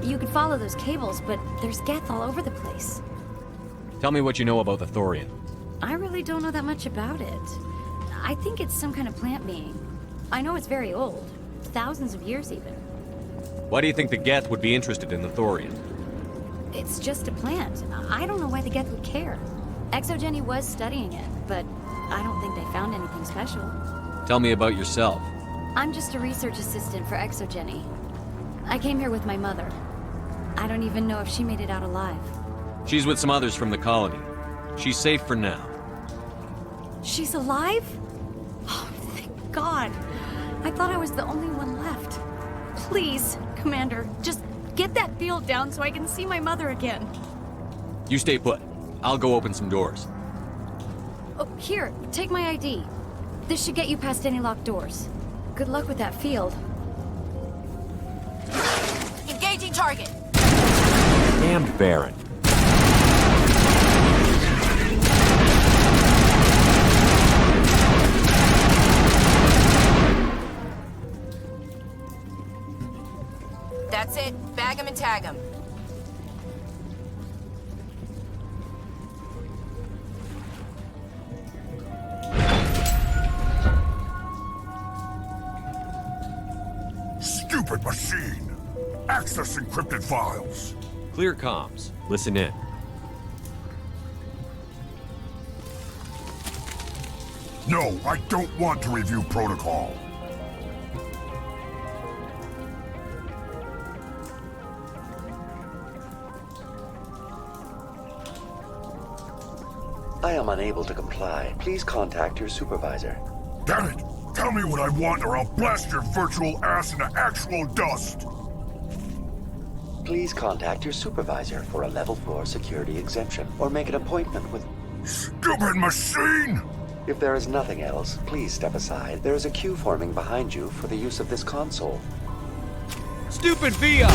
You could follow those cables, but there's Geth all over the place. Tell me what you know about the Thorian. I really don't know that much about it. I think it's some kind of plant being. I know it's very old. Thousands of years even. Why do you think the Geth would be interested in the Thorian? It's just a plant. I don't know why the Geth would care. ExoGenny was studying it, but I don't think they found anything special. Tell me about yourself. I'm just a research assistant for ExoGenny. I came here with my mother. I don't even know if she made it out alive. She's with some others from the colony. She's safe for now. She's alive? Oh, thank God. I thought I was the only one left. Please, Commander, just get that field down so I can see my mother again. You stay put. I'll go open some doors. Oh, here, take my ID. This should get you past any locked doors. Good luck with that field. Engaging target. Damned Varen. That's it. Bag him and tag him. Stupid machine! Access encrypted files. Clear comms. Listen in. No, I don't want to review protocol. I am unable to comply. Please contact your supervisor. Damn it! Tell me what I want or I'll blast your virtual ass into actual dust! Please contact your supervisor for a level 4 security exemption, or make an appointment with... Stupid machine! If there is nothing else, please step aside. There is a queue forming behind you for the use of this console. Stupid VI!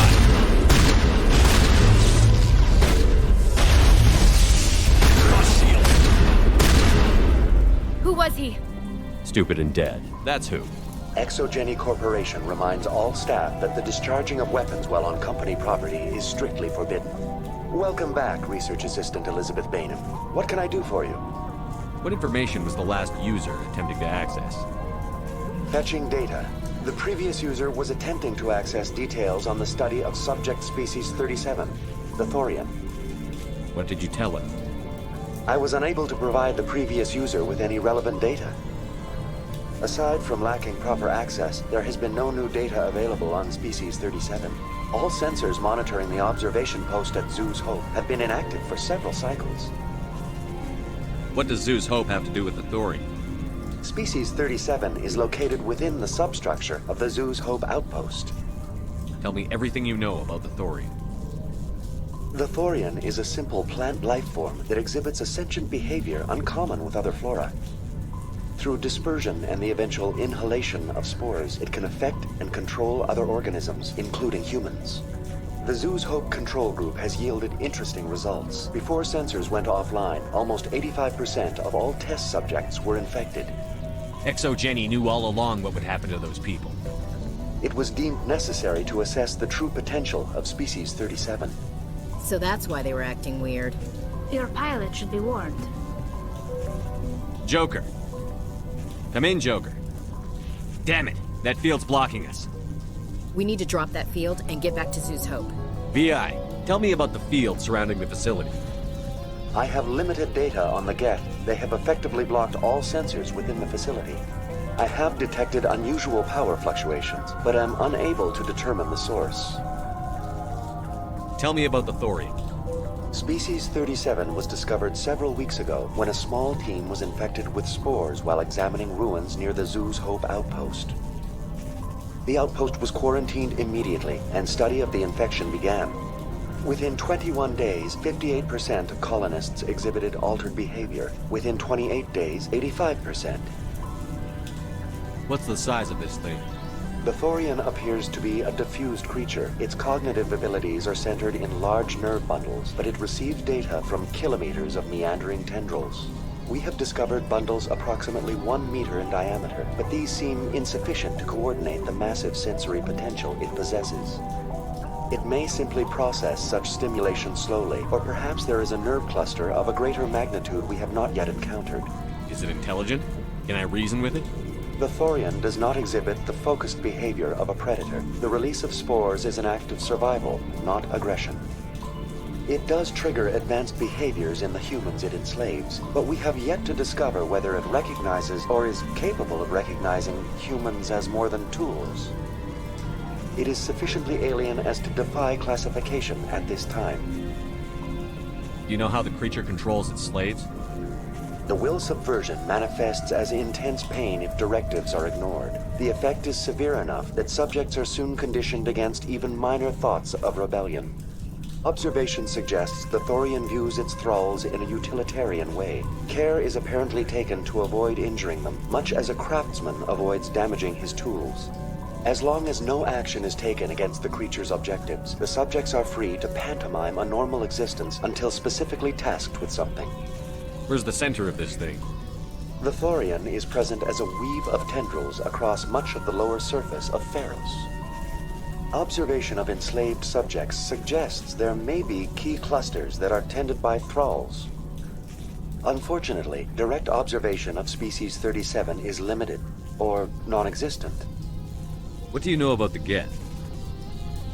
Who was he? Stupid and dead. That's who. Exogeny Corporation reminds all staff that the discharging of weapons while on company property is strictly forbidden. Welcome back, Research Assistant Elizabeth Bainham. What can I do for you? What information was the last user attempting to access? Fetching data. The previous user was attempting to access details on the study of subject species 37, the Thorian. What did you tell him? I was unable to provide the previous user with any relevant data. Aside from lacking proper access, there has been no new data available on species 37. All sensors monitoring the observation post at Zoo's Hope have been inactive for several cycles. What does Zoo's Hope have to do with the Thorian? Species 37 is located within the substructure of the Zoo's Hope outpost. Tell me everything you know about the Thorian. The Thorian is a simple plant life form that exhibits a sentient behavior uncommon with other flora. Through dispersion and the eventual inhalation of spores, it can affect and control other organisms, including humans. The Zoo's Hope control group has yielded interesting results. Before sensors went offline, almost 85% of all test subjects were infected. Exogeny knew all along what would happen to those people. It was deemed necessary to assess the true potential of species 37. So that's why they were acting weird. Your pilot should be warned. Joker. Come in, Joker. Damn it, that field's blocking us. We need to drop that field and get back to Zoo's Hope. VI, tell me about the field surrounding the facility. I have limited data on the Geth. They have effectively blocked all sensors within the facility. I have detected unusual power fluctuations, but am unable to determine the source. Tell me about the Thorian. Species 37 was discovered several weeks ago when a small team was infected with spores while examining ruins near the Zoo's Hope outpost. The outpost was quarantined immediately, and study of the infection began. Within 21 days, 58% of colonists exhibited altered behavior. Within 28 days, 85%. What's the size of this thing? The Thorian appears to be a diffused creature. Its cognitive abilities are centered in large nerve bundles, but it receives data from kilometers of meandering tendrils. We have discovered bundles approximately 1 meter in diameter, but these seem insufficient to coordinate the massive sensory potential it possesses. It may simply process such stimulation slowly, or perhaps there is a nerve cluster of a greater magnitude we have not yet encountered. Is it intelligent? Can I reason with it? The Thorian does not exhibit the focused behavior of a predator. The release of spores is an act of survival, not aggression. It does trigger advanced behaviors in the humans it enslaves, but we have yet to discover whether it recognizes or is capable of recognizing humans as more than tools. It is sufficiently alien as to defy classification at this time. Do you know how the creature controls its slaves? The will subversion manifests as intense pain if directives are ignored. The effect is severe enough that subjects are soon conditioned against even minor thoughts of rebellion. Observation suggests the Thorian views its thralls in a utilitarian way. Care is apparently taken to avoid injuring them, much as a craftsman avoids damaging his tools. As long as no action is taken against the creature's objectives, the subjects are free to pantomime a normal existence until specifically tasked with something. Where's the center of this thing? The Thorian is present as a weave of tendrils across much of the lower surface of Feros. Observation of enslaved subjects suggests there may be key clusters that are tended by thralls. Unfortunately, direct observation of species 37 is limited, or non-existent. What do you know about the Geth?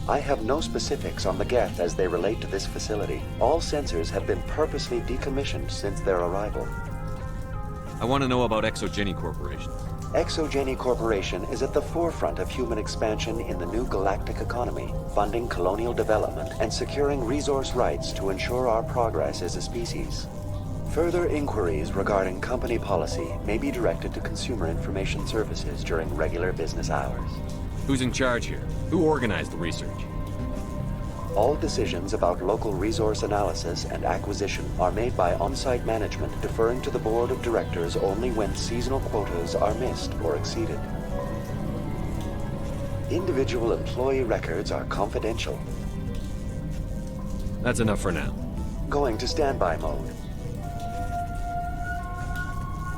I have no specifics on the Geth as they relate to this facility. All sensors have been purposely decommissioned since their arrival. I want to know about Exogeny Corporation. Exogeny Corporation is at the forefront of human expansion in the new galactic economy, funding colonial development and securing resource rights to ensure our progress as a species. Further inquiries regarding company policy may be directed to Consumer Information Services during regular business hours. Who's in charge here? Who organized the research? All decisions about local resource analysis and acquisition are made by on-site management, deferring to the board of directors only when seasonal quotas are missed or exceeded. Individual employee records are confidential. That's enough for now. Going to standby mode.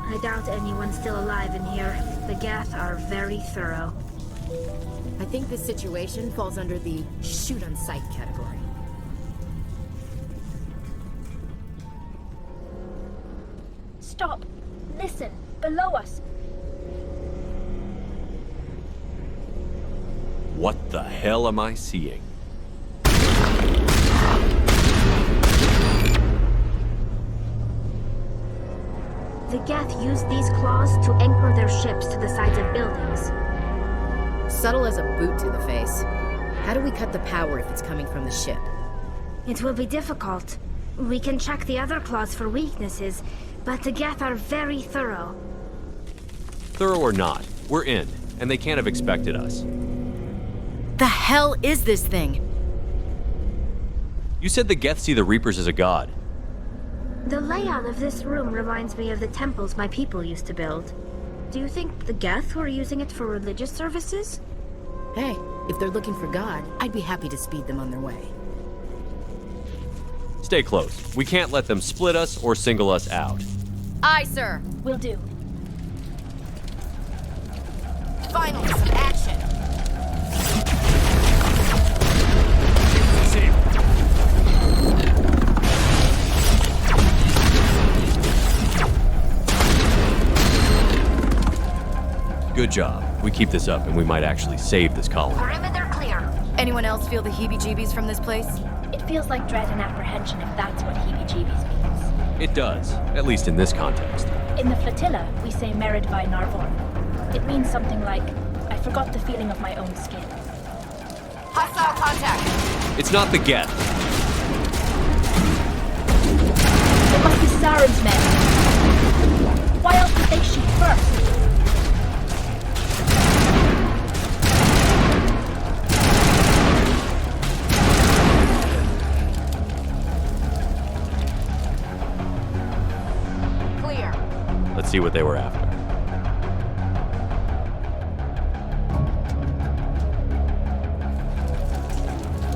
I doubt anyone's still alive in here. The Geth are very thorough. I think this situation falls under the shoot on sight category. Stop! Listen! Below us! What the hell am I seeing? The Geth use these claws to anchor their ships to the sides of buildings. Subtle as a boot to the face. How do we cut the power if it's coming from the ship? It will be difficult. We can check the other claws for weaknesses, but the Geth are very thorough. Thorough or not, we're in, and they can't have expected us. The hell is this thing? You said the Geth see the Reapers as a god. The layout of this room reminds me of the temples my people used to build. Do you think the Geth were using it for religious services? Hey, if they're looking for God, I'd be happy to speed them on their way. Stay close. We can't let them split us or single us out. Aye, sir. Will do. Finally, some action. Good job. We keep this up and we might actually save this colony. Perimeter clear. Anyone else feel the heebie-jeebies from this place? It feels like dread and apprehension if that's what heebie-jeebies means. It does, at least in this context. In the flotilla, we say Merid by Narvon. It means something like, I forgot the feeling of my own skin. Hostile contact! It's not the Geth. It must be Saren's men. Why else would they shoot first? Let's see what they were after.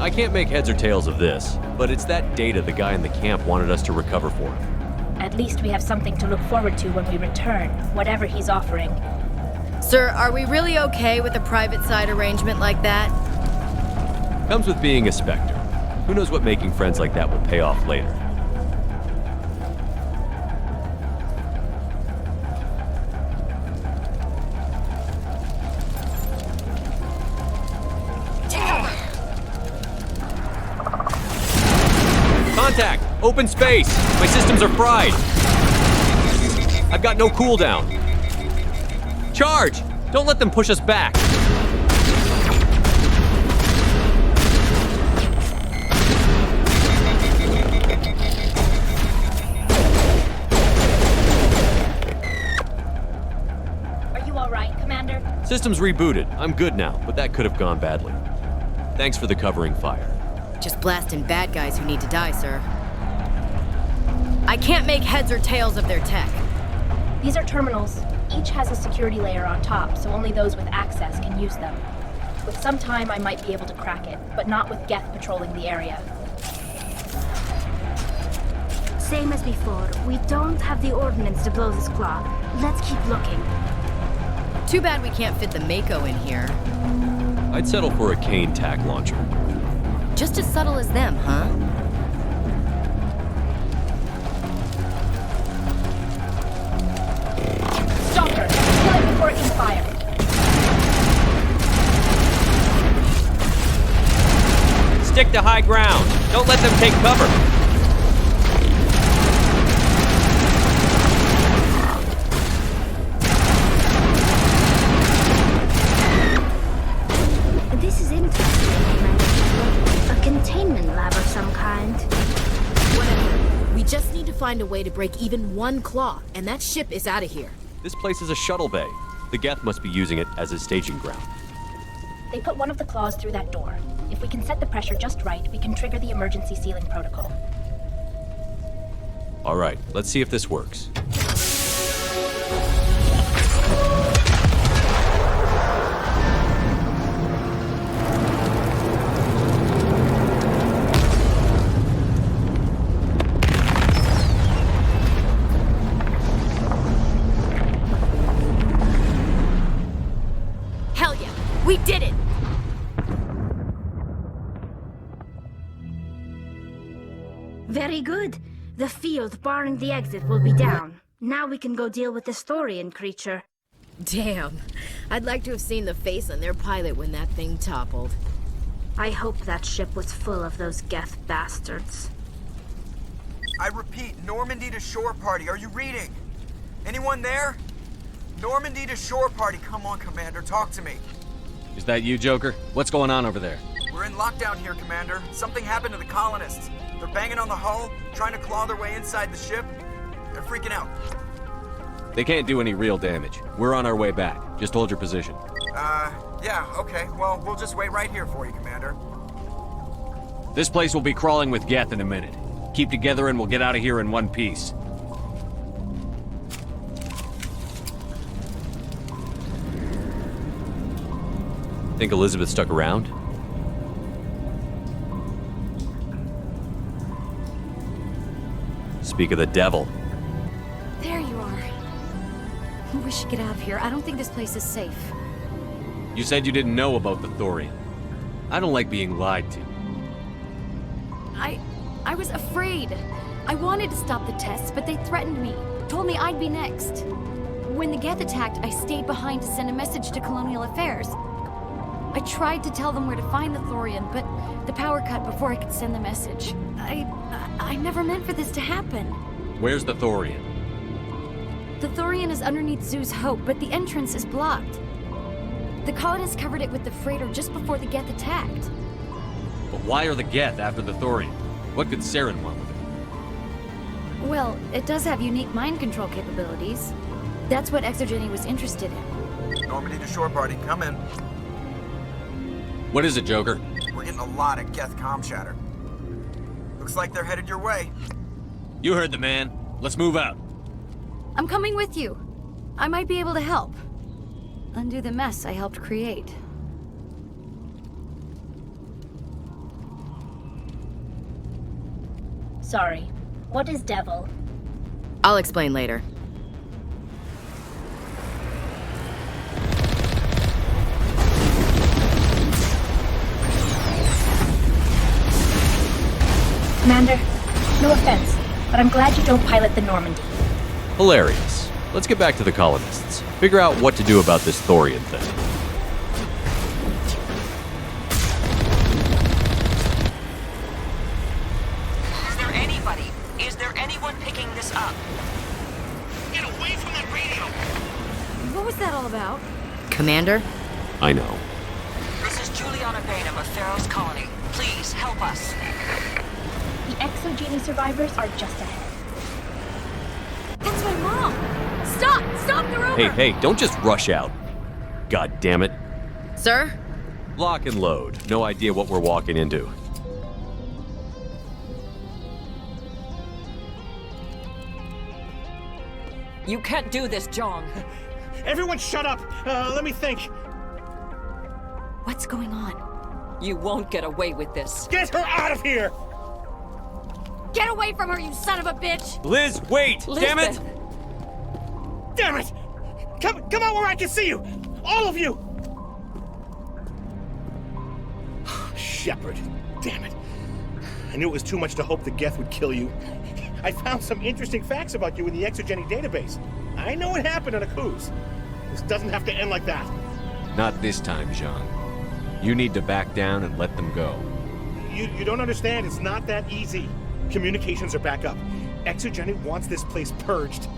I can't make heads or tails of this, but it's that data the guy in the camp wanted us to recover for him. At least we have something to look forward to when we return, whatever he's offering. Sir, are we really okay with a private side arrangement like that? Comes with being a Spectre. Who knows what making friends like that will pay off later. Contact! Open space! My systems are fried! I've got no cooldown. Charge! Don't let them push us back! Are you alright, Commander? Systems rebooted. I'm good now, but that could have gone badly. Thanks for the covering fire. Just blasting bad guys who need to die, sir. I can't make heads or tails of their tech. These are terminals. Each has a security layer on top, so only those with access can use them. With some time, I might be able to crack it, but not with Geth patrolling the area. Same as before, we don't have the ordnance to blow this claw. Let's keep looking. Too bad we can't fit the Mako in here. I'd settle for a Kane tac launcher. Just as subtle as them, huh? Stop her! Kill it before it can fire! Stick to high ground! Don't let them take cover! We just need to find a way to break even one claw, and that ship is out of here. This place is a shuttle bay. The Geth must be using it as a staging ground. They put one of the claws through that door. If we can set the pressure just right, we can trigger the emergency sealing protocol. All right, let's see if this works. Hell yeah, we did it! Very good. The field barring the exit will be down. Now we can go deal with this Thorian creature. Damn. I'd like to have seen the face on their pilot when that thing toppled. I hope that ship was full of those Geth bastards. I repeat, Normandy to shore party. Are you reading? Anyone there? Normandy to shore party. Come on, Commander. Talk to me. Is that you, Joker? What's going on over there? We're in lockdown here, Commander. Something happened to the colonists. They're banging on the hull, trying to claw their way inside the ship. They're freaking out. They can't do any real damage. We're on our way back. Just hold your position. Yeah, okay. Well, we'll just wait right here for you, Commander. This place will be crawling with Geth in a minute. Keep together and we'll get out of here in one piece. Think Elizabeth stuck around? Speak of the devil. There you are. We should get out of here. I don't think this place is safe. You said you didn't know about the Thorian. I don't like being lied to. I was afraid. I wanted to stop the tests, but they threatened me. Told me I'd be next. When the Geth attacked, I stayed behind to send a message to Colonial Affairs. I tried to tell them where to find the Thorian, but the power cut before I could send the message. I never meant for this to happen. Where's the Thorian? The Thorian is underneath Zoo's Hope, but the entrance is blocked. The colonists covered it with the freighter just before the Geth attacked. But why are the Geth after the Thorian? What could Saren want with it? Well, it does have unique mind control capabilities. That's what Exogeny was interested in. Normandy to shore party, come in. What is it, Joker? We're getting a lot of Geth comm chatter. Looks like they're headed your way. You heard the man. Let's move out. I'm coming with you. I might be able to help. Undo the mess I helped create. Sorry. What is devil? I'll explain later. Commander, no offense, but I'm glad you don't pilot the Normandy. Hilarious. Let's get back to the colonists. Figure out what to do about this Thorian thing. Is there anyone picking this up? Get away from that radio! What was that all about? Commander? I know. This is Juliana Bainham of Feros Colony. Please, help us. The Exogeny survivors are just ahead. That's my mom! Stop! Stop the rover! Hey, don't just rush out. God damn it. Sir? Lock and load. No idea what we're walking into. You can't do this, John. Everyone shut up! Let me think. What's going on? You won't get away with this. Get her out of here! Get away from her, you son of a bitch! Liz, wait! Damn it! Damn it! Come out where I can see you! All of you! Shepard. Damn it. I knew it was too much to hope the Geth would kill you. I found some interesting facts about you in the Exogeny database. I know what happened on a cruise. This doesn't have to end like that. Not this time, Jean. You need to back down and let them go. You don't understand. It's not that easy. Communications are back up. Exogeny wants this place purged.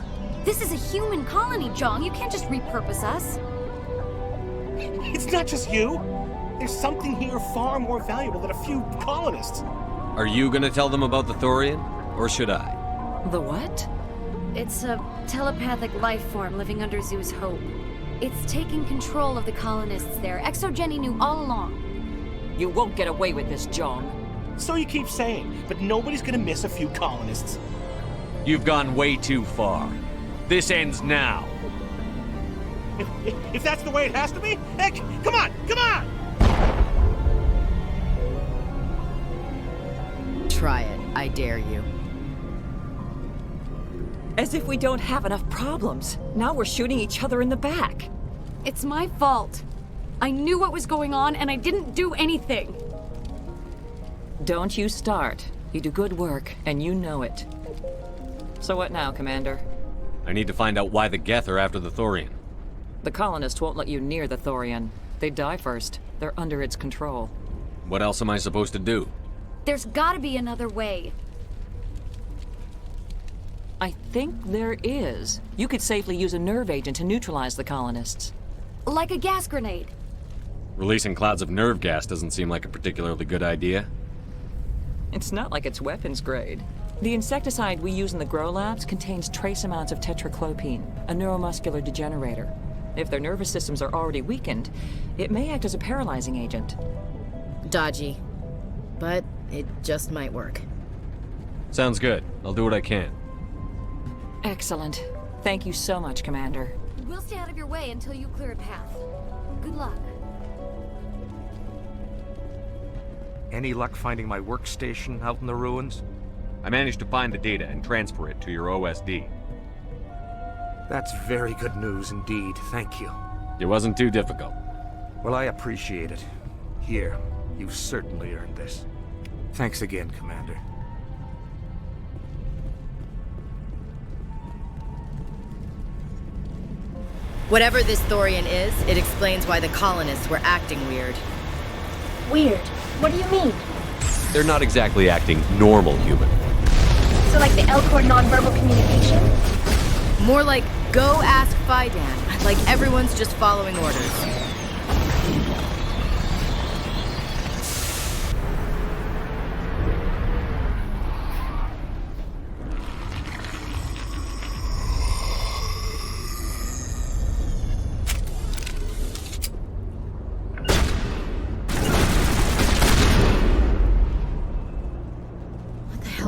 This is a human colony, John. You can't just repurpose us. It's not just you. There's something here far more valuable than a few colonists. Are you gonna tell them about the Thorian? Or should I? The what? It's a telepathic life form living under Zeus Hope. It's taking control of the colonists there. ExoGeni knew all along. You won't get away with this, John. So you keep saying, but nobody's gonna miss a few colonists. You've gone way too far. This ends now. If that's the way it has to be, heck, come on, come on! Try it. I dare you. As if we don't have enough problems. Now we're shooting each other in the back. It's my fault. I knew what was going on and I didn't do anything. Don't you start. You do good work, and you know it. So what now, Commander? I need to find out why the Geth are after the Thorian. The colonists won't let you near the Thorian. They die first. They're under its control. What else am I supposed to do? There's gotta be another way. I think there is. You could safely use a nerve agent to neutralize the colonists. Like a gas grenade. Releasing clouds of nerve gas doesn't seem like a particularly good idea. It's not like it's weapons grade. The insecticide we use in the grow labs contains trace amounts of tetraclopine, a neuromuscular degenerator. If their nervous systems are already weakened, it may act as a paralyzing agent. Dodgy. But it just might work. Sounds good. I'll do what I can. Excellent. Thank you so much, Commander. We'll stay out of your way until you clear a path. Good luck. Any luck finding my workstation out in the ruins? I managed to find the data and transfer it to your OSD. That's very good news indeed, thank you. It wasn't too difficult. Well, I appreciate it. Here, you've certainly earned this. Thanks again, Commander. Whatever this Thorian is, it explains why the colonists were acting weird. Weird? What do you mean? They're not exactly acting normal human. So like the Elcor nonverbal communication? More like, go ask Kaidan, like everyone's just following orders.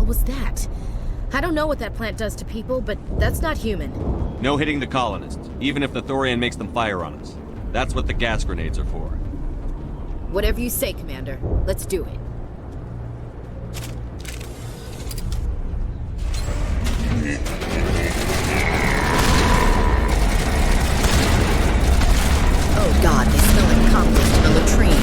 Was that? I don't know what that plant does to people, but that's not human. No hitting the colonists, even if the Thorian makes them fire on us. That's what the gas grenades are for. Whatever you say, Commander. Let's do it. Oh god, they smell like compost in the latrine.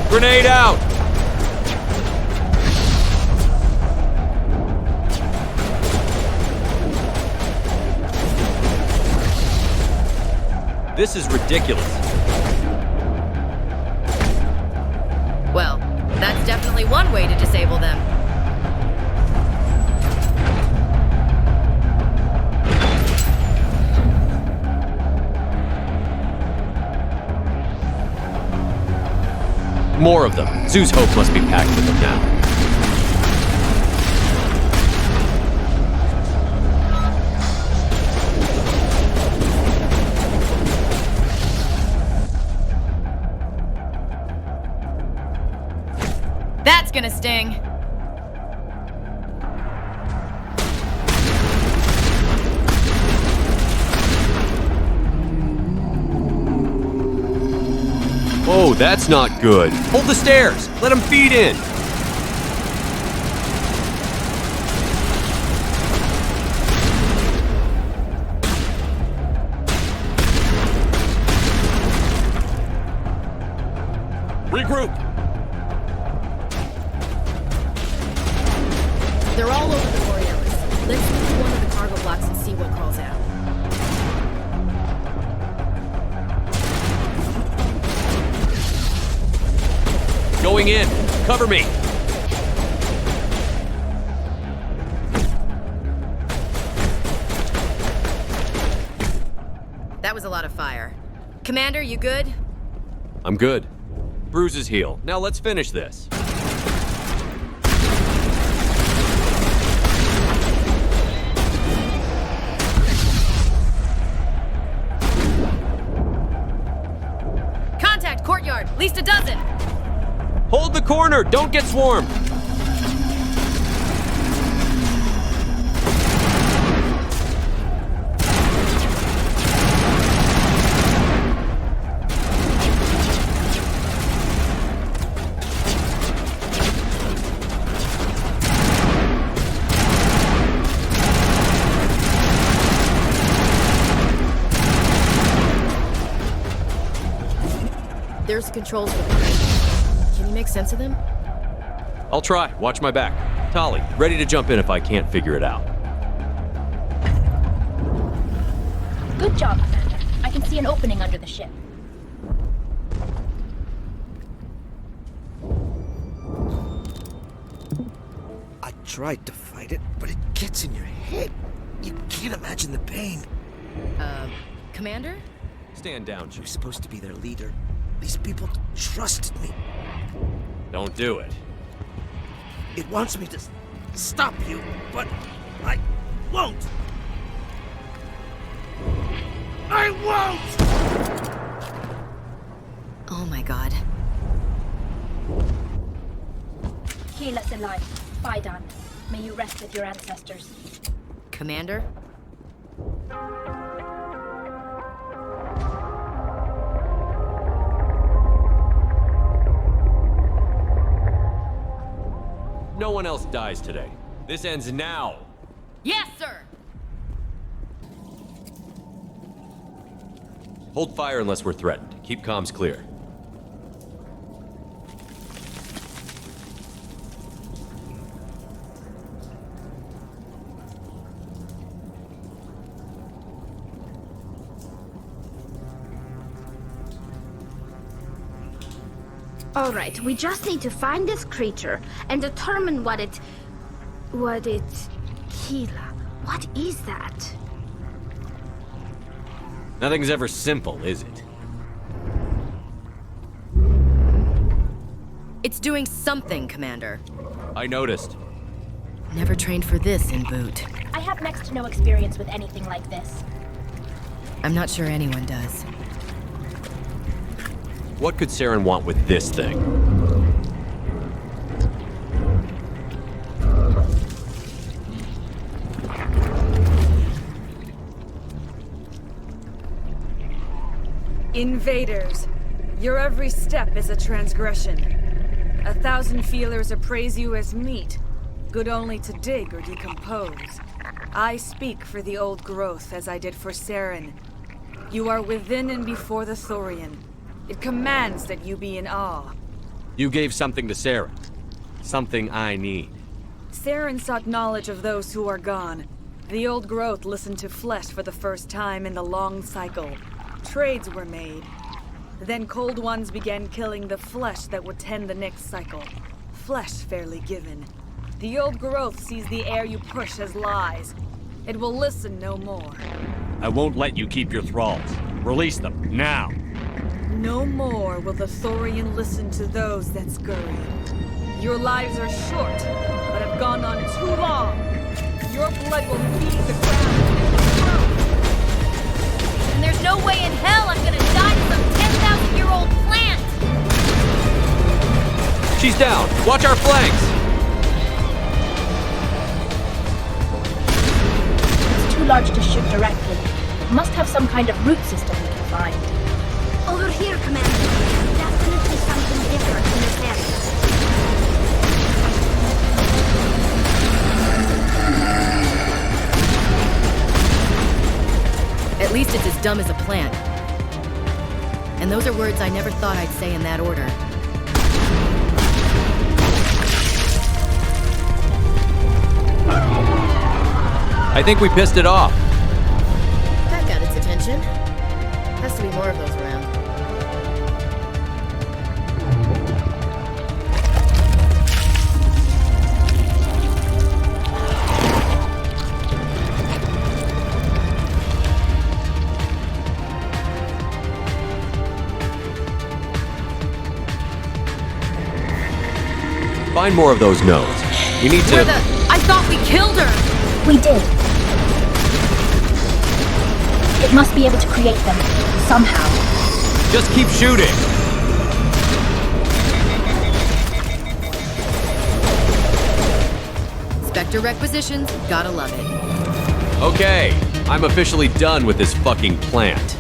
Grenade out! This is ridiculous. Well, that's definitely one way to disable them. More of them. Zeus Hope must be packed with them now. That's gonna sting. Oh, that's not good. Hold the stairs. Let them feed in. Regroup. They're all over the Borealis. Let's move to one of the cargo blocks and see what crawls out. Going in. Cover me. lot of fire. Commander, you good? I'm good. Bruises heal. Now let's finish this. Contact courtyard, at least a dozen. Hold the corner! Don't get swarmed! There's the controls for the crane. Can you make sense of them? I'll try. Watch my back. Tali, ready to jump in if I can't figure it out. Good job, Commander. I can see an opening under the ship. I tried to fight it, but it gets in your head. You can't imagine the pain. Commander? Stand down, You're supposed to be their leader. These people trusted me. Don't do it. It wants me to stop you, but I won't. I won't! Oh my god. Heal us alive. Kaidan. May you rest with your ancestors. Commander? No one else dies today. This ends now. Yes, sir! Hold fire unless we're threatened. Keep comms clear. Alright, we just need to find this creature and determine what it... Keela. What is that? Nothing's ever simple, is it? It's doing something, Commander. I noticed. Never trained for this in boot. I have next to no experience with anything like this. I'm not sure anyone does. What could Saren want with this thing? Invaders, your every step is a transgression. 1,000 feelers appraise you as meat, good only to dig or decompose. I speak for the old growth as I did for Saren. You are within and before the Thorian. It commands that you be in awe. You gave something to Saren. Something I need. Saren sought knowledge of those who are gone. The old growth listened to flesh for the first time in the long cycle. Trades were made. Then cold ones began killing the flesh that would tend the next cycle. Flesh fairly given. The old growth sees the air you push as lies. It will listen no more. I won't let you keep your thralls. Release them, now! No more will the Thorian listen to those that scurry. Your lives are short, but have gone on too long. Your blood will feed the ground. And there's no way in hell I'm gonna die to some 10,000-year-old plant! She's down! Watch our flanks! It's too large to shoot directly. Must have some kind of root system we can find. Over here, Commander. Definitely something different in this area. At least it's as dumb as a plant. And those are words I never thought I'd say in that order. I think we pissed it off. That got its attention. Has to be more of those around. Find more of those nodes. We need to... I thought we killed her! We did. It must be able to create them, somehow. Just keep shooting! Spectre requisitions, gotta love it. Okay, I'm officially done with this fucking plant.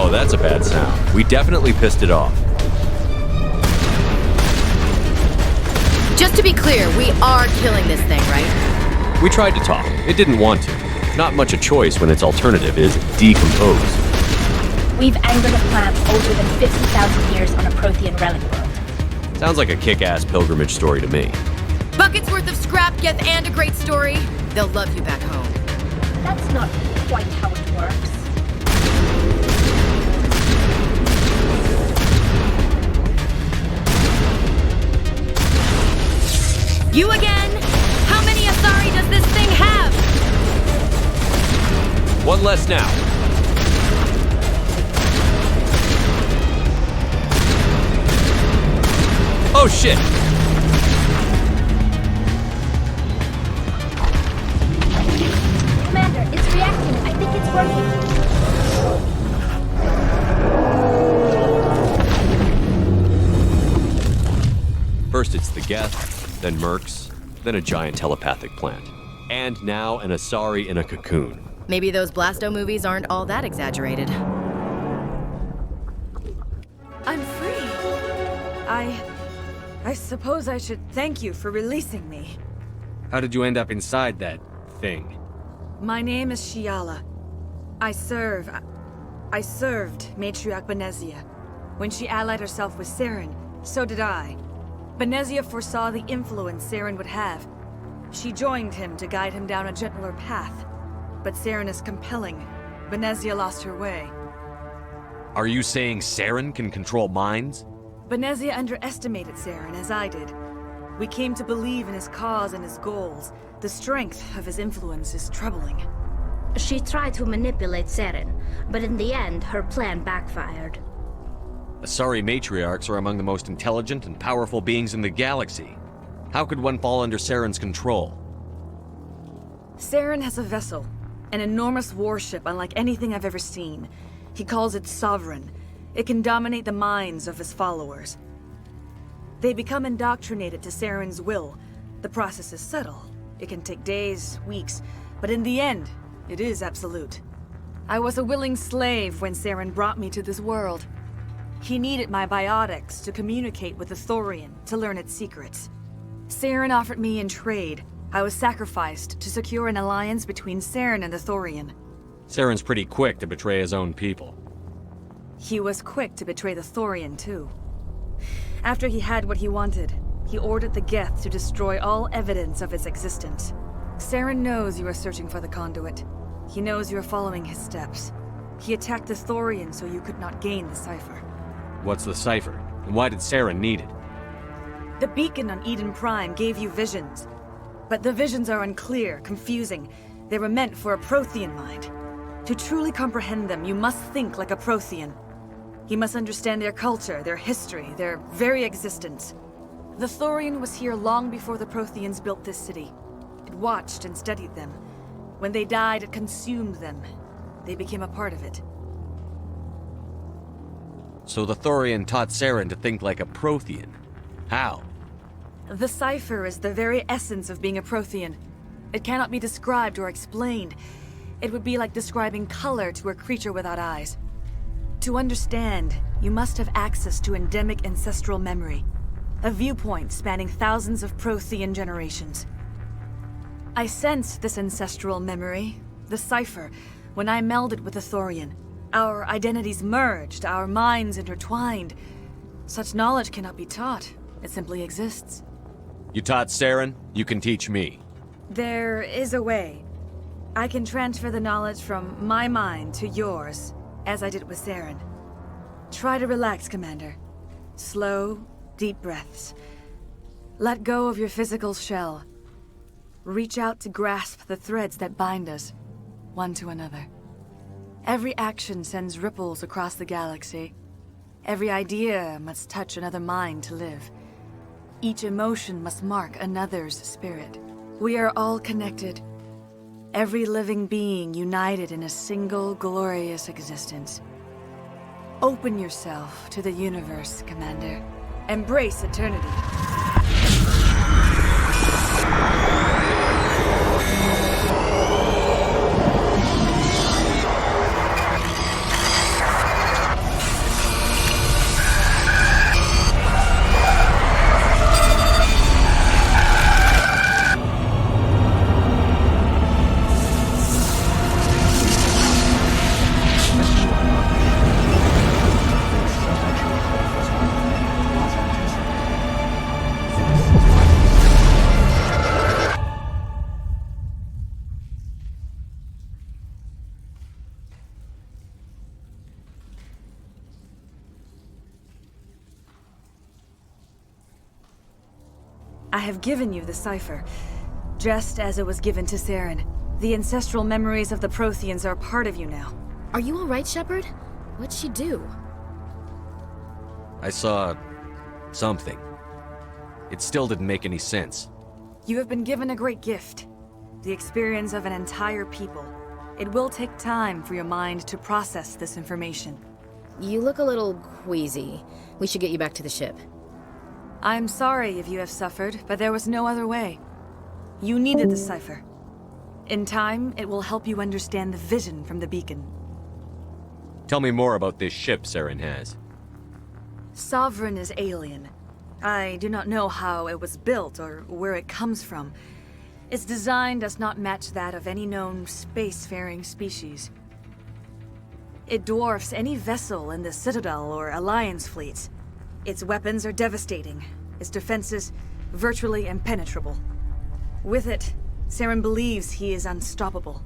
Oh, that's a bad sound. We definitely pissed it off. Just to be clear, we are killing this thing, right? We tried to talk. It didn't want to. Not much a choice when its alternative is decompose. We've angered a plant older than 50,000 years on a Prothean relic world. Sounds like a kick-ass pilgrimage story to me. Buckets worth of scrap, Geth, and a great story. They'll love you back home. That's not quite how it works. You again? How many Asari does this thing have? One less now. Oh shit! Commander, it's reacting. I think it's working. First it's the Geth, then Mercs, then a giant telepathic plant. And now an Asari in a cocoon. Maybe those Blasto movies aren't all that exaggerated. I'm free. I suppose I should thank you for releasing me. How did you end up inside that thing? My name is Shiala. I served Matriarch Benezia. When she allied herself with Saren, so did I. Benezia foresaw the influence Saren would have. She joined him to guide him down a gentler path. But Saren is compelling. Benezia lost her way. Are you saying Saren can control minds? Benezia underestimated Saren, as I did. We came to believe in his cause and his goals. The strength of his influence is troubling. She tried to manipulate Saren, but in the end, her plan backfired. Asari matriarchs are among the most intelligent and powerful beings in the galaxy. How could one fall under Saren's control? Saren has a vessel, an enormous warship unlike anything I've ever seen. He calls it Sovereign. It can dominate the minds of his followers. They become indoctrinated to Saren's will. The process is subtle. It can take days, weeks, but in the end, it is absolute. I was a willing slave when Saren brought me to this world. He needed my biotics to communicate with the Thorian, to learn its secrets. Saren offered me in trade. I was sacrificed to secure an alliance between Saren and the Thorian. Saren's pretty quick to betray his own people. He was quick to betray the Thorian, too. After he had what he wanted, he ordered the Geth to destroy all evidence of its existence. Saren knows you are searching for the conduit. He knows you are following his steps. He attacked the Thorian so you could not gain the cipher. What's the cipher? And why did Saren need it? The beacon on Eden Prime gave you visions. But the visions are unclear, confusing. They were meant for a Prothean mind. To truly comprehend them, you must think like a Prothean. You must understand their culture, their history, their very existence. The Thorian was here long before the Protheans built this city. It watched and studied them. When they died, it consumed them. They became a part of it. So the Thorian taught Saren to think like a Prothean. How? The cipher is the very essence of being a Prothean. It cannot be described or explained. It would be like describing color to a creature without eyes. To understand, you must have access to endemic ancestral memory. A viewpoint spanning thousands of Prothean generations. I sensed this ancestral memory, the cipher, when I melded with the Thorian. Our identities merged, our minds intertwined. Such knowledge cannot be taught. It simply exists. You taught Saren, you can teach me. There is a way. I can transfer the knowledge from my mind to yours, as I did with Saren. Try to relax, Commander. Slow, deep breaths. Let go of your physical shell. Reach out to grasp the threads that bind us, one to another. Every action sends ripples across the galaxy. Every idea must touch another mind to live. Each emotion must mark another's spirit. We are all connected. Every living being united in a single glorious existence. Open yourself to the universe, Commander. Embrace eternity. I have given you the cipher, just as it was given to Saren. The ancestral memories of the Protheans are part of you now. Are you alright, Shepard? What'd she do? I saw... something. It still didn't make any sense. You have been given a great gift. The experience of an entire people. It will take time for your mind to process this information. You look a little queasy. We should get you back to the ship. I'm sorry if you have suffered, but there was no other way. You needed the cipher. In time, it will help you understand the vision from the beacon. Tell me more about this ship Saren has. Sovereign is alien. I do not know how it was built or where it comes from. Its design does not match that of any known spacefaring species. It dwarfs any vessel in the Citadel or Alliance fleets. Its weapons are devastating, its defenses virtually impenetrable. With it, Saren believes he is unstoppable.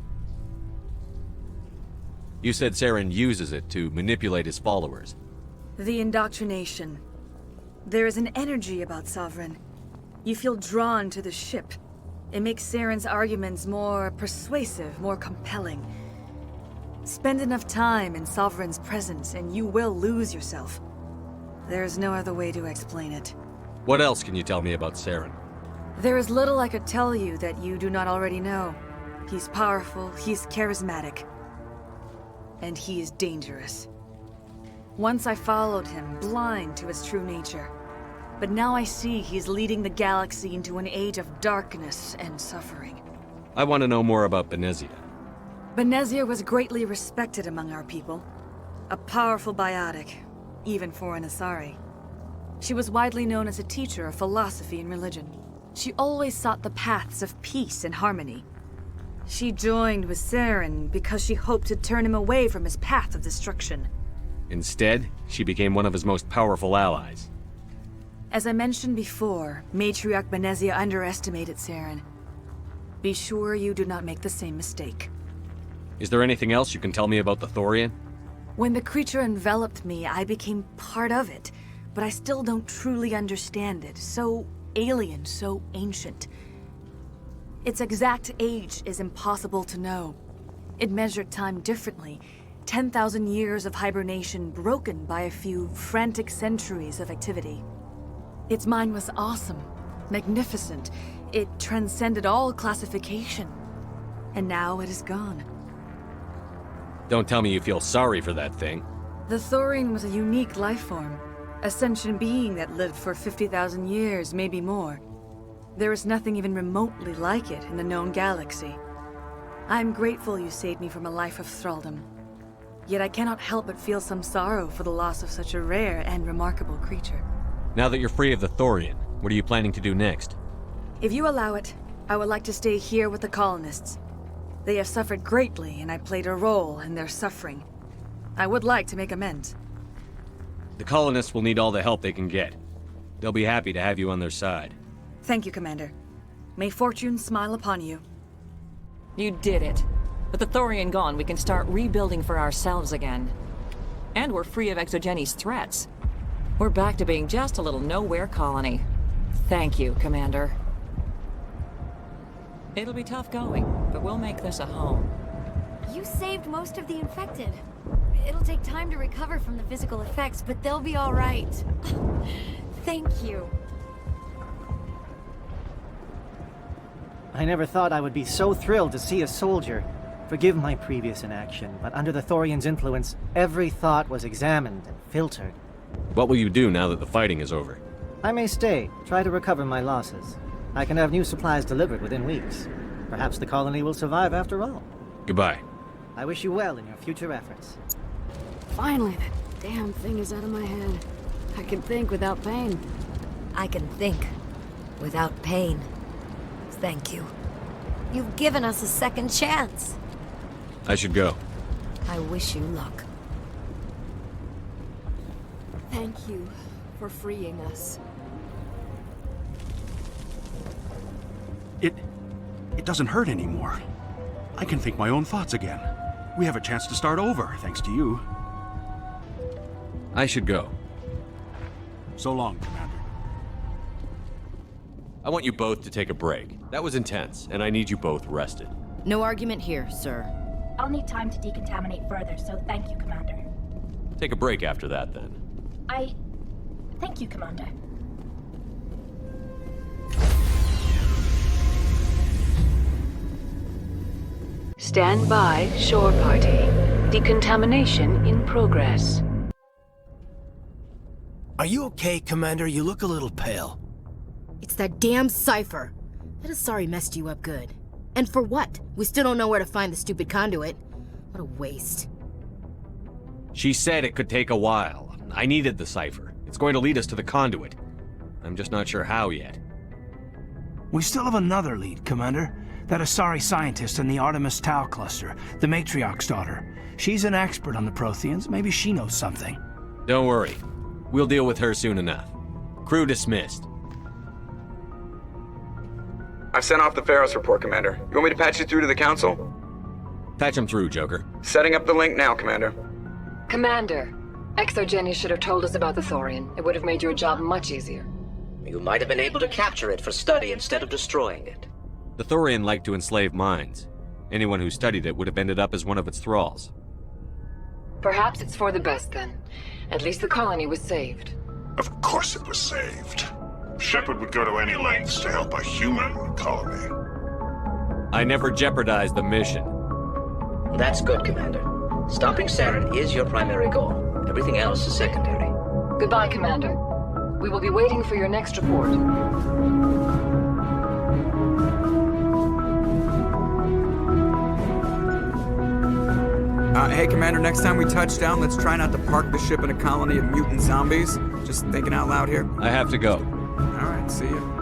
You said Saren uses it to manipulate his followers. The indoctrination. There is an energy about Sovereign. You feel drawn to the ship. It makes Saren's arguments more persuasive, more compelling. Spend enough time in Sovereign's presence and you will lose yourself. There is no other way to explain it. What else can you tell me about Saren? There is little I could tell you that you do not already know. He's powerful, he's charismatic, and he is dangerous. Once I followed him, blind to his true nature. But now I see he's leading the galaxy into an age of darkness and suffering. I want to know more about Benezia. Benezia was greatly respected among our people. A powerful biotic, even for an Asari. She was widely known as a teacher of philosophy and religion. She always sought the paths of peace and harmony. She joined with Saren because she hoped to turn him away from his path of destruction. Instead, she became one of his most powerful allies. As I mentioned before, Matriarch Benezia underestimated Saren. Be sure you do not make the same mistake. Is there anything else you can tell me about the Thorian? When the creature enveloped me, I became part of it, but I still don't truly understand it. So alien, so ancient. Its exact age is impossible to know. It measured time differently. 10,000 years of hibernation broken by a few frantic centuries of activity. Its mind was awesome, magnificent. It transcended all classification. And now it is gone. Don't tell me you feel sorry for that thing. The Thorian was a unique life form. A sentient being that lived for 50,000 years, maybe more. There is nothing even remotely like it in the known galaxy. I'm grateful you saved me from a life of thraldom. Yet I cannot help but feel some sorrow for the loss of such a rare and remarkable creature. Now that you're free of the Thorian, what are you planning to do next? If you allow it, I would like to stay here with the colonists. They have suffered greatly, and I played a role in their suffering. I would like to make amends. The colonists will need all the help they can get. They'll be happy to have you on their side. Thank you, Commander. May fortune smile upon you. You did it. With the Thorian gone, we can start rebuilding for ourselves again. And we're free of Exogene's threats. We're back to being just a little nowhere colony. Thank you, Commander. It'll be tough going, but we'll make this a home. You saved most of the infected. It'll take time to recover from the physical effects, but they'll be all right. Thank you. I never thought I would be so thrilled to see a soldier. Forgive my previous inaction, but under the Thorian's influence, every thought was examined and filtered. What will you do now that the fighting is over? I may stay, try to recover my losses. I can have new supplies delivered within weeks. Perhaps the colony will survive after all. Goodbye. I wish you well in your future efforts. Finally, that damn thing is out of my head. I can think without pain. I can think without pain. Thank you. You've given us a second chance. I should go. I wish you luck. Thank you for freeing us. It doesn't hurt anymore. I can think my own thoughts again. We have a chance to start over, thanks to you. I should go. So long, Commander. I want you both to take a break. That was intense, and I need you both rested. No argument here, sir. I'll need time to decontaminate further, so thank you, Commander. Take a break after that, then. Thank you, Commander. Stand by, shore party. Decontamination in progress. Are you okay, Commander? You look a little pale. It's that damn cipher. That Asari messed you up good. And for what? We still don't know where to find the stupid conduit. What a waste. She said it could take a while. I needed the cipher. It's going to lead us to the conduit. I'm just not sure how yet. We still have another lead, Commander. That Asari scientist in the Artemis Tau cluster, the Matriarch's daughter. She's an expert on the Protheans. Maybe she knows something. Don't worry. We'll deal with her soon enough. Crew dismissed. I've sent off the Feros report, Commander. You want me to patch you through to the Council? Patch him through, Joker. Setting up the link now, Commander. Commander, ExoGeni should have told us about the Thorian. It would have made your job much easier. You might have been able to capture it for study instead of destroying it. The Thorian liked to enslave minds. Anyone who studied it would have ended up as one of its thralls. Perhaps it's for the best, then. At least the colony was saved. Of course it was saved. Shepard would go to any lengths to help a human colony. I never jeopardized the mission. That's good, Commander. Stopping Saren is your primary goal. Everything else is secondary. Goodbye, Commander. We will be waiting for your next report. Hey, Commander, next time we touch down, let's try not to park the ship in a colony of mutant zombies. Just thinking out loud here. I have to go. All right, see ya.